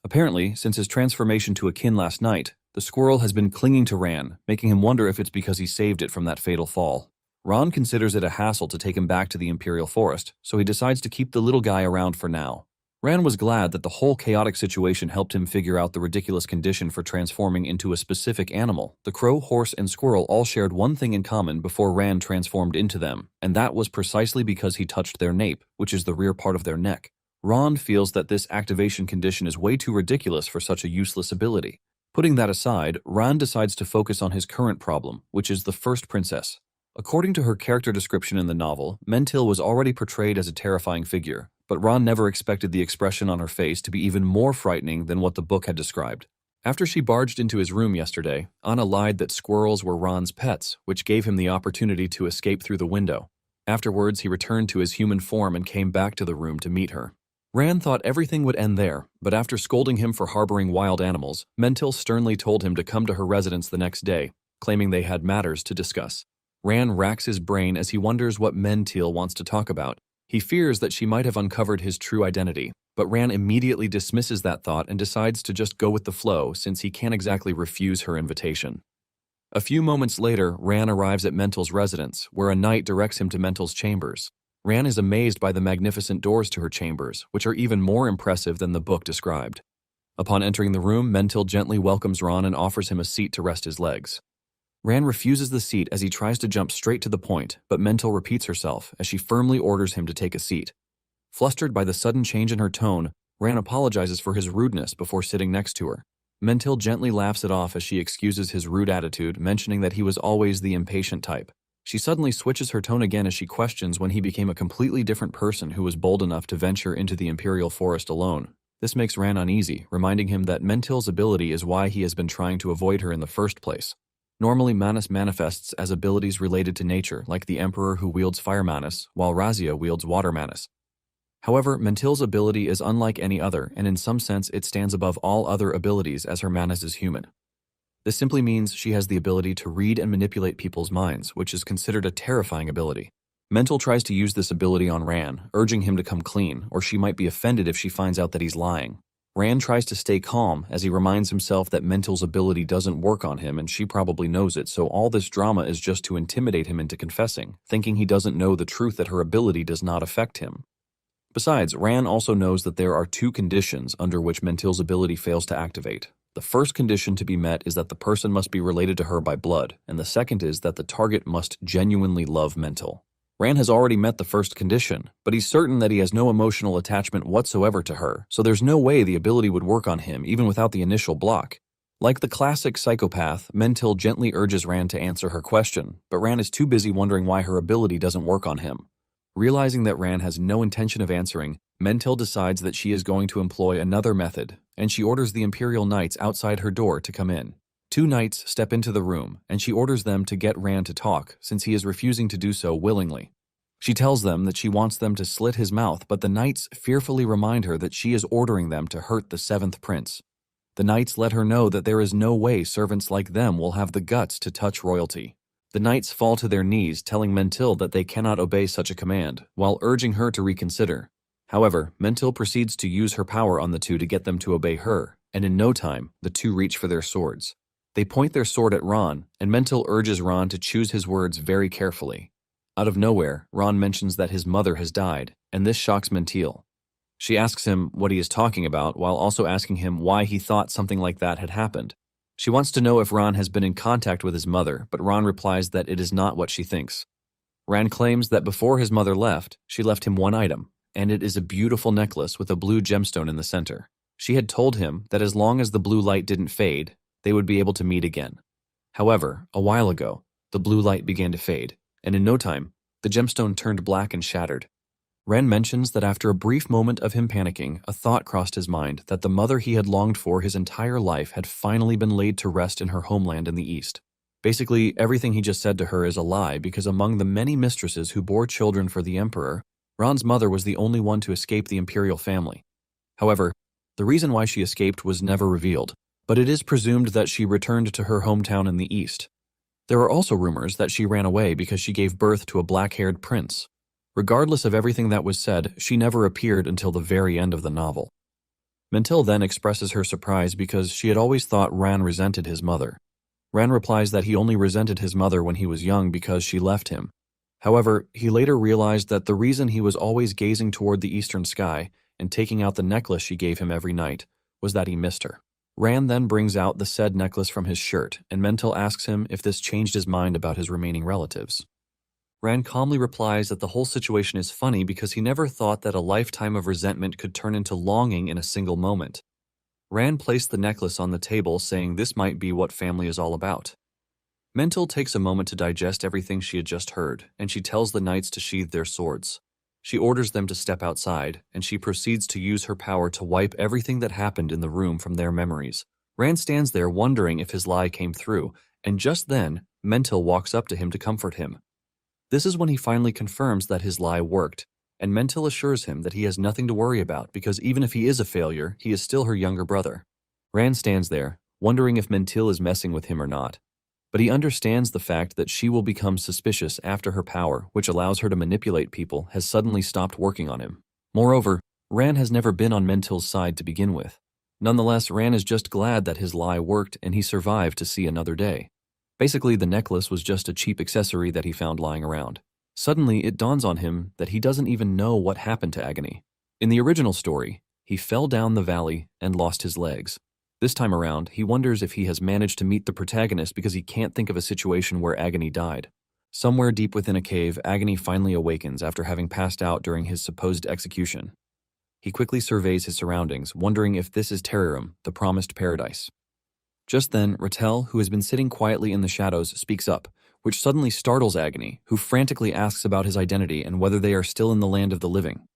Apparently, since his transformation to a kin last night, The squirrel has been clinging to Ran, making him wonder if it's because he saved it from that fatal fall. Ron considers it a hassle to take him back to the Imperial Forest, so he decides to keep the little guy around for now. Ran was glad that the whole chaotic situation helped him figure out the ridiculous condition for transforming into a specific animal. The crow, horse, and squirrel all shared one thing in common before Ran transformed into them, and that was precisely because he touched their nape, which is the rear part of their neck. Ron feels that this activation condition is way too ridiculous for such a useless ability. Putting that aside, Ran decides to focus on his current problem, which is the first princess. According to her character description in the novel, Mentil was already portrayed as a terrifying figure, but Ron never expected the expression on her face to be even more frightening than what the book had described. After she barged into his room yesterday, Anna lied that squirrels were Ron's pets, which gave him the opportunity to escape through the window. Afterwards, he returned to his human form and came back to the room to meet her. Ran thought everything would end there, but after scolding him for harboring wild animals, Mentil sternly told him to come to her residence the next day, claiming they had matters to discuss. Ran racks his brain as he wonders what Mentil wants to talk about. He fears that she might have uncovered his true identity, but Ran immediately dismisses that thought and decides to just go with the flow since he can't exactly refuse her invitation. A few moments later, Ran arrives at Mentil's residence, where a knight directs him to Mentil's chambers. Ran is amazed by the magnificent doors to her chambers, which are even more impressive than the book described. Upon entering the room, Mentil gently welcomes Ran and offers him a seat to rest his legs. Ran refuses the seat as he tries to jump straight to the point, but Mentil repeats herself as she firmly orders him to take a seat. Flustered by the sudden change in her tone, Ran apologizes for his rudeness before sitting next to her. Mentil gently laughs it off as she excuses his rude attitude, mentioning that he was always the impatient type. She suddenly switches her tone again as she questions when he became a completely different person who was bold enough to venture into the Imperial Forest alone. This makes Ran uneasy, reminding him that Mentil's ability is why he has been trying to avoid her in the first place. Normally, Manus manifests as abilities related to nature, like the Emperor who wields Fire Manus, while Razia wields Water Manus. However, Mentil's ability is unlike any other, and in some sense it stands above all other abilities as her Manus is human. This simply means she has the ability to read and manipulate people's minds, which is considered a terrifying ability. Mentil tries to use this ability on Ran, urging him to come clean, or she might be offended if she finds out that he's lying. Ran tries to stay calm as he reminds himself that Mentil's ability doesn't work on him and she probably knows it, so all this drama is just to intimidate him into confessing, thinking he doesn't know the truth that her ability does not affect him. Besides, Ran also knows that there are two conditions under which Mentil's ability fails to activate. The first condition to be met is that the person must be related to her by blood, and the second is that the target must genuinely love Mentil. Ran has already met the first condition, but he's certain that he has no emotional attachment whatsoever to her, so there's no way the ability would work on him even without the initial block. Like the classic psychopath, Mentil gently urges Ran to answer her question, but Ran is too busy wondering why her ability doesn't work on him. Realizing that Ran has no intention of answering, Mentil decides that she is going to employ another method, and she orders the Imperial Knights outside her door to come in. Two knights step into the room, and she orders them to get Ran to talk, since he is refusing to do so willingly. She tells them that she wants them to slit his mouth, but the knights fearfully remind her that she is ordering them to hurt the seventh prince. The knights let her know that there is no way servants like them will have the guts to touch royalty. The knights fall to their knees, telling Mentil that they cannot obey such a command, while urging her to reconsider. However, Mentil proceeds to use her power on the two to get them to obey her, and in no time, the two reach for their swords. They point their sword at Ron, and Mentil urges Ron to choose his words very carefully. Out of nowhere, Ron mentions that his mother has died, and this shocks Mentil. She asks him what he is talking about, while also asking him why he thought something like that had happened. She wants to know if Ron has been in contact with his mother, but Ron replies that it is not what she thinks. Ron claims that before his mother left, she left him one item, and it is a beautiful necklace with a blue gemstone in the center. She had told him that as long as the blue light didn't fade, they would be able to meet again. However, a while ago, the blue light began to fade, and in no time, the gemstone turned black and shattered. Ren mentions that after a brief moment of him panicking, a thought crossed his mind that the mother he had longed for his entire life had finally been laid to rest in her homeland in the East. Basically, everything he just said to her is a lie because among the many mistresses who bore children for the Emperor, Ron's mother was the only one to escape the imperial family. However, the reason why she escaped was never revealed, but it is presumed that she returned to her hometown in the East. There are also rumors that she ran away because she gave birth to a black-haired prince. Regardless of everything that was said, she never appeared until the very end of the novel. Mentil then expresses her surprise because she had always thought Ran resented his mother. Ran replies that he only resented his mother when he was young because she left him. However, he later realized that the reason he was always gazing toward the eastern sky and taking out the necklace she gave him every night was that he missed her. Ran then brings out the said necklace from his shirt, and Mentil asks him if this changed his mind about his remaining relatives. Ran calmly replies that the whole situation is funny because he never thought that a lifetime of resentment could turn into longing in a single moment. Ran placed the necklace on the table, saying this might be what family is all about. Mentil takes a moment to digest everything she had just heard, and she tells the knights to sheathe their swords. She orders them to step outside, and she proceeds to use her power to wipe everything that happened in the room from their memories. Ran stands there wondering if his lie came through, and just then, Mentil walks up to him to comfort him. This is when he finally confirms that his lie worked, and Mentil assures him that he has nothing to worry about because even if he is a failure, he is still her younger brother. Ran stands there, wondering if Mentil is messing with him or not. But he understands the fact that she will become suspicious after her power, which allows her to manipulate people, has suddenly stopped working on him. Moreover, Ran has never been on Mentil's side to begin with. Nonetheless, Ran is just glad that his lie worked and he survived to see another day. Basically, the necklace was just a cheap accessory that he found lying around. Suddenly, it dawns on him that he doesn't even know what happened to Agony. In the original story, he fell down the valley and lost his legs. This time around, he wonders if he has managed to meet the protagonist because he can't think of a situation where Agony died. Somewhere deep within a cave, Agony finally awakens after having passed out during his supposed execution. He quickly surveys his surroundings, wondering if this is Terrarium, the promised paradise. Just then, Rattel, who has been sitting quietly in the shadows, speaks up, which suddenly startles Agony, who frantically asks about his identity and whether they are still in the land of the living.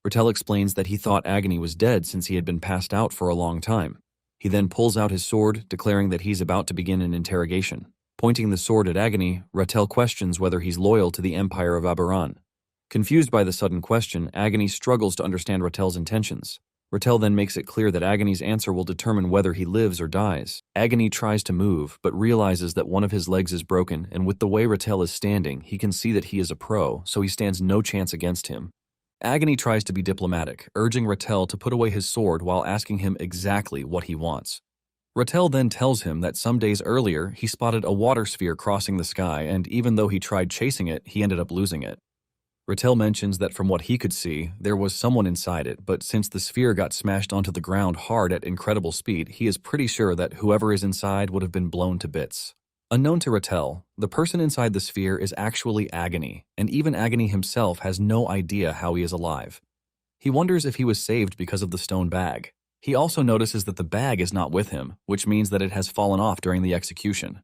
Rattel explains that he thought Agony was dead since he had been passed out for a long time. He then pulls out his sword, declaring that he's about to begin an interrogation. Pointing the sword at Agony, Rattel questions whether he's loyal to the Empire of Aberan. Confused by the sudden question, Agony struggles to understand Rattel's intentions. Rattel then makes it clear that Agony's answer will determine whether he lives or dies. Agony tries to move, but realizes that one of his legs is broken, and with the way Rattel is standing, he can see that he is a pro, so he stands no chance against him. Agony tries to be diplomatic, urging Rattel to put away his sword while asking him exactly what he wants. Rattel then tells him that some days earlier he spotted a water sphere crossing the sky, and even though he tried chasing it, he ended up losing it. Rattel mentions that from what he could see, there was someone inside it, but since the sphere got smashed onto the ground hard at incredible speed, he is pretty sure that whoever is inside would have been blown to bits. Unknown to Rattel, the person inside the sphere is actually Agony, and even Agony himself has no idea how he is alive. He wonders if he was saved because of the stone bag. He also notices that the bag is not with him, which means that it has fallen off during the execution.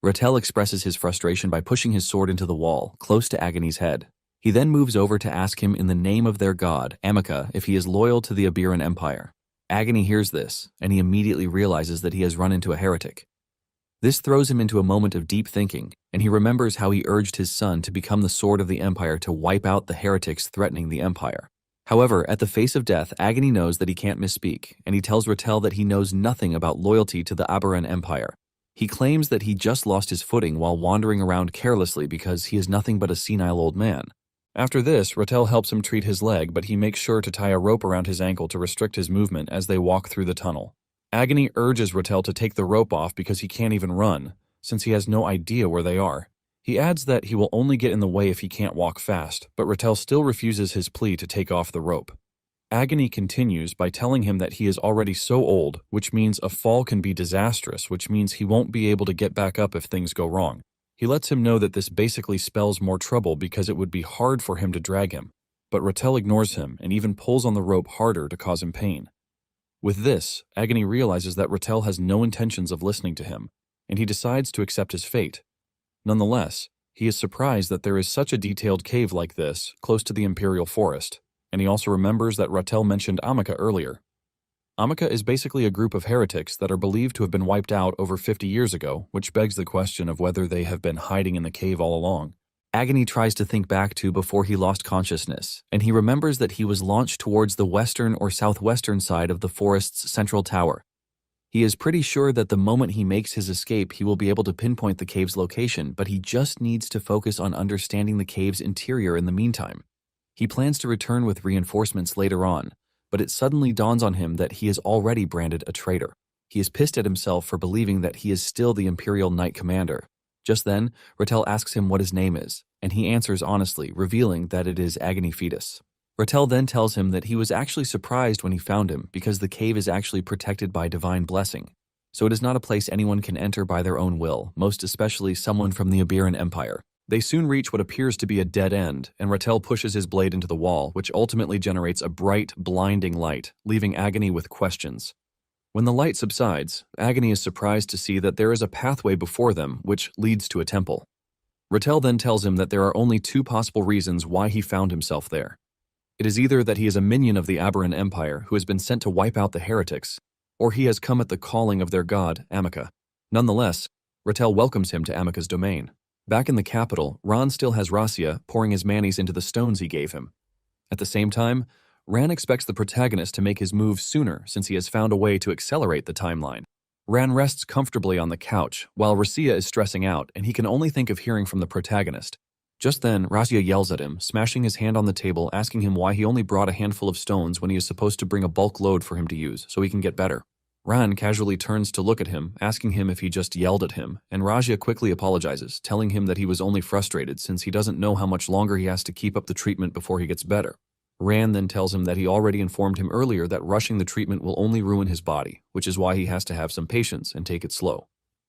Rattel expresses his frustration by pushing his sword into the wall, close to Agony's head. He then moves over to ask him in the name of their god, Amica, if he is loyal to the Aberan Empire. Agony hears this, and he immediately realizes that he has run into a heretic. This throws him into a moment of deep thinking, and he remembers how he urged his son to become the sword of the Empire to wipe out the heretics threatening the Empire. However, at the face of death, Agony knows that he can't misspeak, and he tells Rattel that he knows nothing about loyalty to the Aberan Empire. He claims that he just lost his footing while wandering around carelessly because he is nothing but a senile old man. After this, Rattel helps him treat his leg, but he makes sure to tie a rope around his ankle to restrict his movement as they walk through the tunnel. Agony urges Rattel to take the rope off because he can't even run, since he has no idea where they are. He adds that he will only get in the way if he can't walk fast, but Rattel still refuses his plea to take off the rope. Agony continues by telling him that he is already so old, which means a fall can be disastrous, which means he won't be able to get back up if things go wrong. He lets him know that this basically spells more trouble because it would be hard for him to drag him, but Rattel ignores him and even pulls on the rope harder to cause him pain. With this, Agony realizes that Rattel has no intentions of listening to him, and he decides to accept his fate. Nonetheless, he is surprised that there is such a detailed cave like this, close to the Imperial Forest, and he also remembers that Rattel mentioned Amica earlier. Amica is basically a group of heretics that are believed to have been wiped out over 50 years ago, which begs the question of whether they have been hiding in the cave all along. Agony tries to think back to before he lost consciousness, and he remembers that he was launched towards the western or southwestern side of the forest's central tower. He is pretty sure that the moment he makes his escape, he will be able to pinpoint the cave's location, but he just needs to focus on understanding the cave's interior in the meantime. He plans to return with reinforcements later on, but it suddenly dawns on him that he is already branded a traitor. He is pissed at himself for believing that he is still the Imperial Knight Commander. Just then, Rattel asks him what his name is, and he answers honestly, revealing that it is Agony Fetus. Rattel then tells him that he was actually surprised when he found him because the cave is actually protected by divine blessing. So it is not a place anyone can enter by their own will, most especially someone from the Abiran Empire. They soon reach what appears to be a dead end, and Rattel pushes his blade into the wall, which ultimately generates a bright, blinding light, leaving Agony with questions. When the light subsides, Agony is surprised to see that there is a pathway before them which leads to a temple. Rattel then tells him that there are only two possible reasons why he found himself there. It is either that he is a minion of the Abiran Empire who has been sent to wipe out the heretics, or he has come at the calling of their god, Amika. Nonetheless, Rattel welcomes him to Amika's domain. Back in the capital, Ran still has Rasia pouring his manis into the stones he gave him. At the same time, Ran expects the protagonist to make his move sooner since he has found a way to accelerate the timeline. Ran rests comfortably on the couch while Rasia is stressing out and he can only think of hearing from the protagonist. Just then, Rasia yells at him, smashing his hand on the table, asking him why he only brought a handful of stones when he is supposed to bring a bulk load for him to use so he can get better. Ran casually turns to look at him, asking him if he just yelled at him, and Rasia quickly apologizes, telling him that he was only frustrated since he doesn't know how much longer he has to keep up the treatment before he gets better. Ran then tells him that he already informed him earlier that rushing the treatment will only ruin his body, which is why he has to have some patience and take it slow.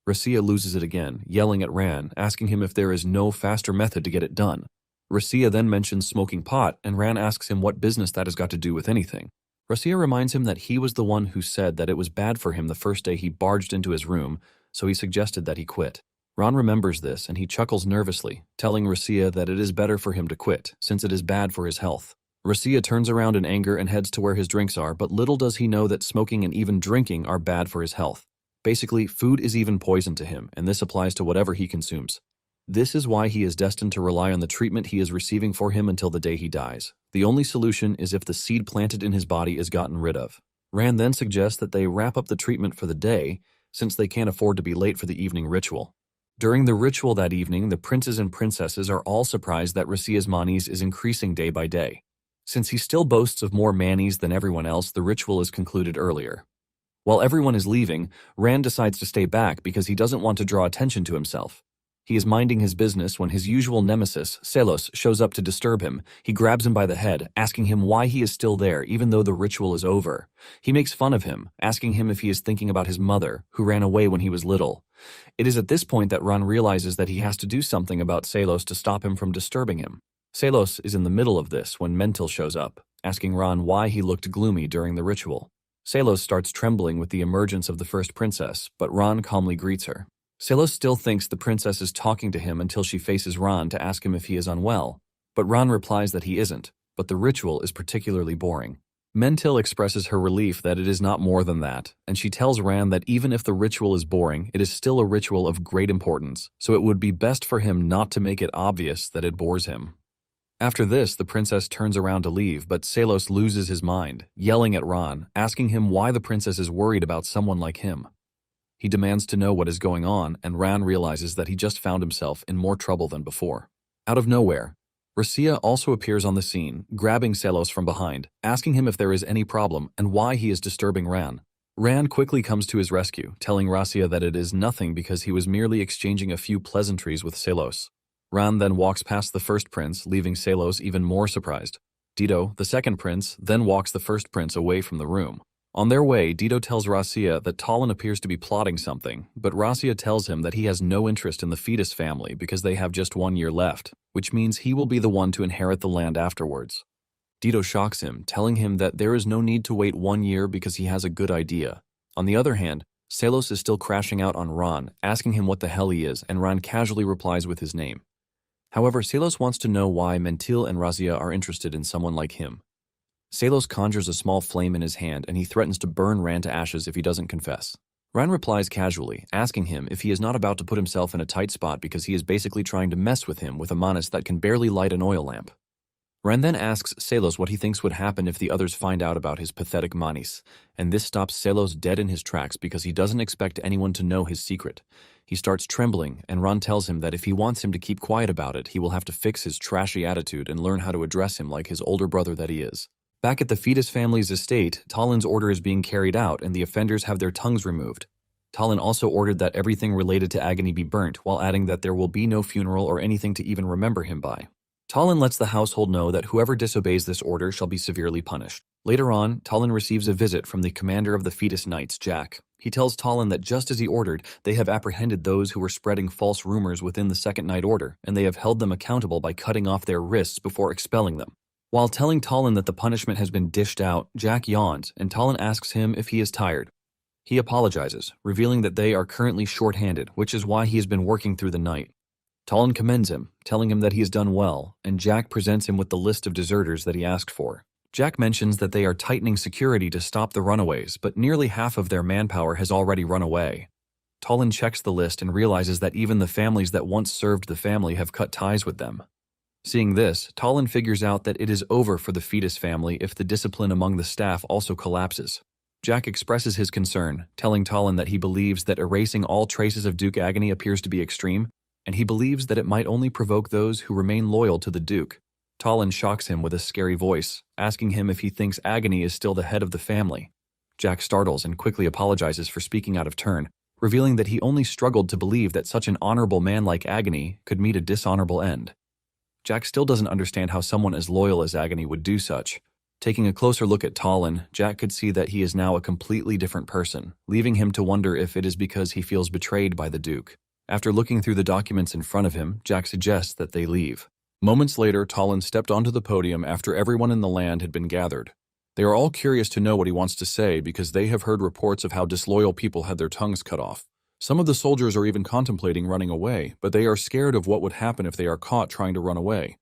Rasia loses it again, yelling at Ran, asking him if there is no faster method to get it done. Rasia then mentions smoking pot, and Ran asks him what business that has got to do with anything. Rasia reminds him that he was the one who said that it was bad for him the first day he barged into his room, so he suggested that he quit. Ran remembers this and he chuckles nervously, telling Rasia that it is better for him to quit, since it is bad for his health. Rasia turns around in anger and heads to where his drinks are, but little does he know that smoking and even drinking are bad for his health. Basically, food is even poison to him, and this applies to whatever he consumes. This is why he is destined to rely on the treatment he is receiving for him until the day he dies. The only solution is if the seed planted in his body is gotten rid of. Ran then suggests that they wrap up the treatment for the day, since they can't afford to be late for the evening ritual. During the ritual that evening, the princes and princesses are all surprised that Rasia's manis is increasing day by day. Since he still boasts of more manis than everyone else, the ritual is concluded earlier. While everyone is leaving, Ran decides to stay back because he doesn't want to draw attention to himself. He is minding his business when his usual nemesis, Selos, shows up to disturb him. He grabs him by the head, asking him why he is still there even though the ritual is over. He makes fun of him, asking him if he is thinking about his mother, who ran away when he was little. It is at this point that Ran realizes that he has to do something about Selos to stop him from disturbing him. Selos is in the middle of this when Mentil shows up, asking Ran why he looked gloomy during the ritual. Selos starts trembling with the emergence of the first princess, but Ran calmly greets her. Selos still thinks the princess is talking to him until she faces Ran to ask him if he is unwell, but Ran replies that he isn't, but the ritual is particularly boring. Mentil expresses her relief that it is not more than that, and she tells Ran that even if the ritual is boring, it is still a ritual of great importance, so it would be best for him not to make it obvious that it bores him. After this, the princess turns around to leave, but Selos loses his mind, yelling at Ran, asking him why the princess is worried about someone like him. He demands to know what is going on, and Ran realizes that he just found himself in more trouble than before. Out of nowhere, Rasia also appears on the scene, grabbing Selos from behind, asking him if there is any problem and why he is disturbing Ran. Ran quickly comes to his rescue, telling Rasia that it is nothing because he was merely exchanging a few pleasantries with Selos. Ran then walks past the first prince, leaving Selos even more surprised. Dido, the second prince, then walks the first prince away from the room. On their way, Dido tells Rasia that Talon appears to be plotting something, but Rasia tells him that he has no interest in the fetus family because they have just 1 year left, which means he will be the one to inherit the land afterwards. Dido shocks him, telling him that there is no need to wait 1 year because he has a good idea. On the other hand, Selos is still crashing out on Ran, asking him what the hell he is, and Ran casually replies with his name. However, Selos wants to know why Mentil and Rasia are interested in someone like him. Selos conjures a small flame in his hand and he threatens to burn Ran to ashes if he doesn't confess. Ran replies casually, asking him if he is not about to put himself in a tight spot because he is basically trying to mess with him with a manis that can barely light an oil lamp. Ran then asks Selos what he thinks would happen if the others find out about his pathetic manis, and this stops Selos dead in his tracks because he doesn't expect anyone to know his secret. He starts trembling, and Ran tells him that if he wants him to keep quiet about it, he will have to fix his trashy attitude and learn how to address him like his older brother that he is. Back at the fetus family's estate, Talon's order is being carried out and the offenders have their tongues removed. Talon also ordered that everything related to Agony be burnt, while adding that there will be no funeral or anything to even remember him by. Talon lets the household know that whoever disobeys this order shall be severely punished. Later on, Talon receives a visit from the commander of the fetus knights, Jack. He tells Talon that just as he ordered, they have apprehended those who were spreading false rumors within the Second Night Order, and they have held them accountable by cutting off their wrists before expelling them. While telling Talon that the punishment has been dished out, Jack yawns, and Talon asks him if he is tired. He apologizes, revealing that they are currently short-handed, which is why he has been working through the night. Talon commends him, telling him that he has done well, and Jack presents him with the list of deserters that he asked for. Jack mentions that they are tightening security to stop the runaways, but nearly half of their manpower has already run away. Talon checks the list and realizes that even the families that once served the family have cut ties with them. Seeing this, Talon figures out that it is over for the fetus family if the discipline among the staff also collapses. Jack expresses his concern, telling Talon that he believes that erasing all traces of Duke Agony appears to be extreme, and he believes that it might only provoke those who remain loyal to the Duke. Talon shocks him with a scary voice, asking him if he thinks Agony is still the head of the family. Jack startles and quickly apologizes for speaking out of turn, revealing that he only struggled to believe that such an honorable man like Agony could meet a dishonorable end. Jack still doesn't understand how someone as loyal as Agony would do such. Taking a closer look at Talon, Jack could see that he is now a completely different person, leaving him to wonder if it is because he feels betrayed by the Duke. After looking through the documents in front of him, Jack suggests that they leave. Moments later, Talon stepped onto the podium after everyone in the land had been gathered. They are all curious to know what he wants to say because they have heard reports of how disloyal people had their tongues cut off. Some of the soldiers are even contemplating running away, but they are scared of what would happen if they are caught trying to run away.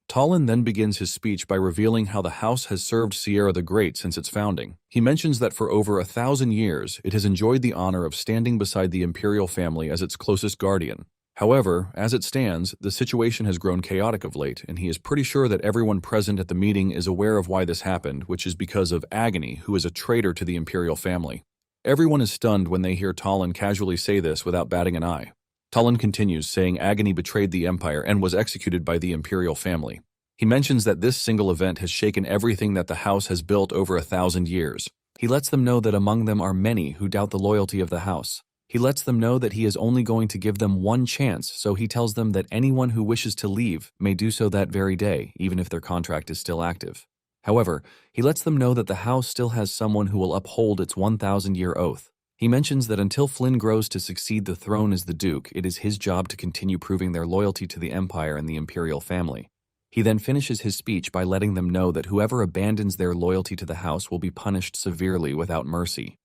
Talon then begins his speech by revealing how the house has served Sierra the Great since its founding. He mentions that for over 1,000 years, it has enjoyed the honor of standing beside the imperial family as its closest guardian. However, as it stands, the situation has grown chaotic of late, and he is pretty sure that everyone present at the meeting is aware of why this happened, which is because of Agony, who is a traitor to the imperial family. Everyone is stunned when they hear Talon casually say this without batting an eye. Talon continues, saying Agony betrayed the Empire and was executed by the imperial family. He mentions that this single event has shaken everything that the house has built over 1,000 years. He lets them know that among them are many who doubt the loyalty of the house. He lets them know that he is only going to give them one chance, so he tells them that anyone who wishes to leave may do so that very day, even if their contract is still active. However, he lets them know that the house still has someone who will uphold its 1,000-year oath. He mentions that until Flynn grows to succeed the throne as the Duke, it is his job to continue proving their loyalty to the Empire and the imperial family. He then finishes his speech by letting them know that whoever abandons their loyalty to the house will be punished severely without mercy.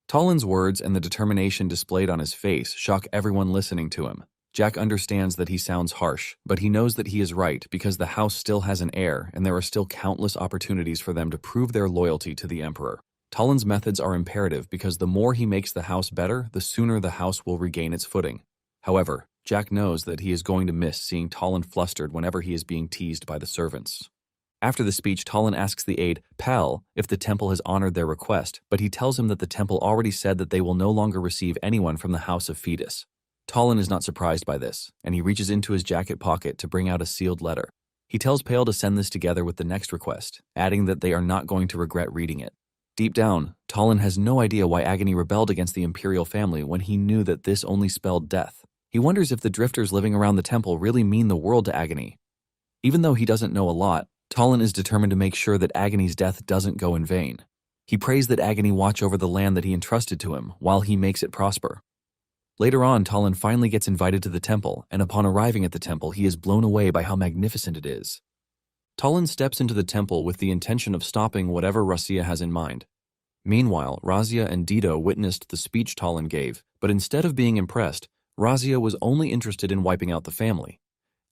Talon's words and the determination displayed on his face shock everyone listening to him. Jack understands that he sounds harsh, but he knows that he is right because the house still has an heir and there are still countless opportunities for them to prove their loyalty to the Emperor. Talon's methods are imperative because the more he makes the house better, the sooner the house will regain its footing. However, Jack knows that he is going to miss seeing Talon flustered whenever he is being teased by the servants. After the speech, Talon asks the aide, Pal, if the temple has honored their request, but he tells him that the temple already said that they will no longer receive anyone from the House of Fetus. Talon is not surprised by this, and he reaches into his jacket pocket to bring out a sealed letter. He tells Pale to send this together with the next request, adding that they are not going to regret reading it. Deep down, Talon has no idea why Agony rebelled against the imperial family when he knew that this only spelled death. He wonders if the drifters living around the temple really mean the world to Agony. Even though he doesn't know a lot, Talon is determined to make sure that Agony's death doesn't go in vain. He prays that Agony watch over the land that he entrusted to him while he makes it prosper. Later on, Talon finally gets invited to the temple, and upon arriving at the temple, he is blown away by how magnificent it is. Talon steps into the temple with the intention of stopping whatever Razia has in mind. Meanwhile, Razia and Dido witnessed the speech Talon gave, but instead of being impressed, Razia was only interested in wiping out the family.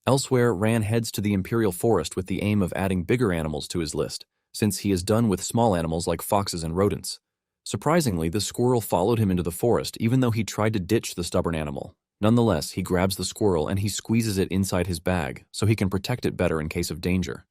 Elsewhere, Ran heads to the Imperial Forest with the aim of adding bigger animals to his list, since he is done with small animals like foxes and rodents. Surprisingly, the squirrel followed him into the forest even though he tried to ditch the stubborn animal. Nonetheless, he grabs the squirrel and he squeezes it inside his bag so he can protect it better in case of danger.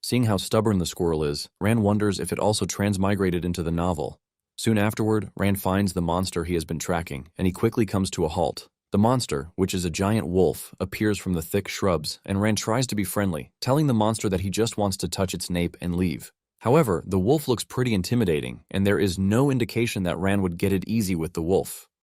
Seeing how stubborn the squirrel is, Ran wonders if it also transmigrated into the novel. Soon afterward, Ran finds the monster he has been tracking, and he quickly comes to a halt. The monster, which is a giant wolf, appears from the thick shrubs, and Ran tries to be friendly, telling the monster that he just wants to touch its nape and leave. However, the wolf looks pretty intimidating, and there is no indication that Ran would get it easy with the wolf.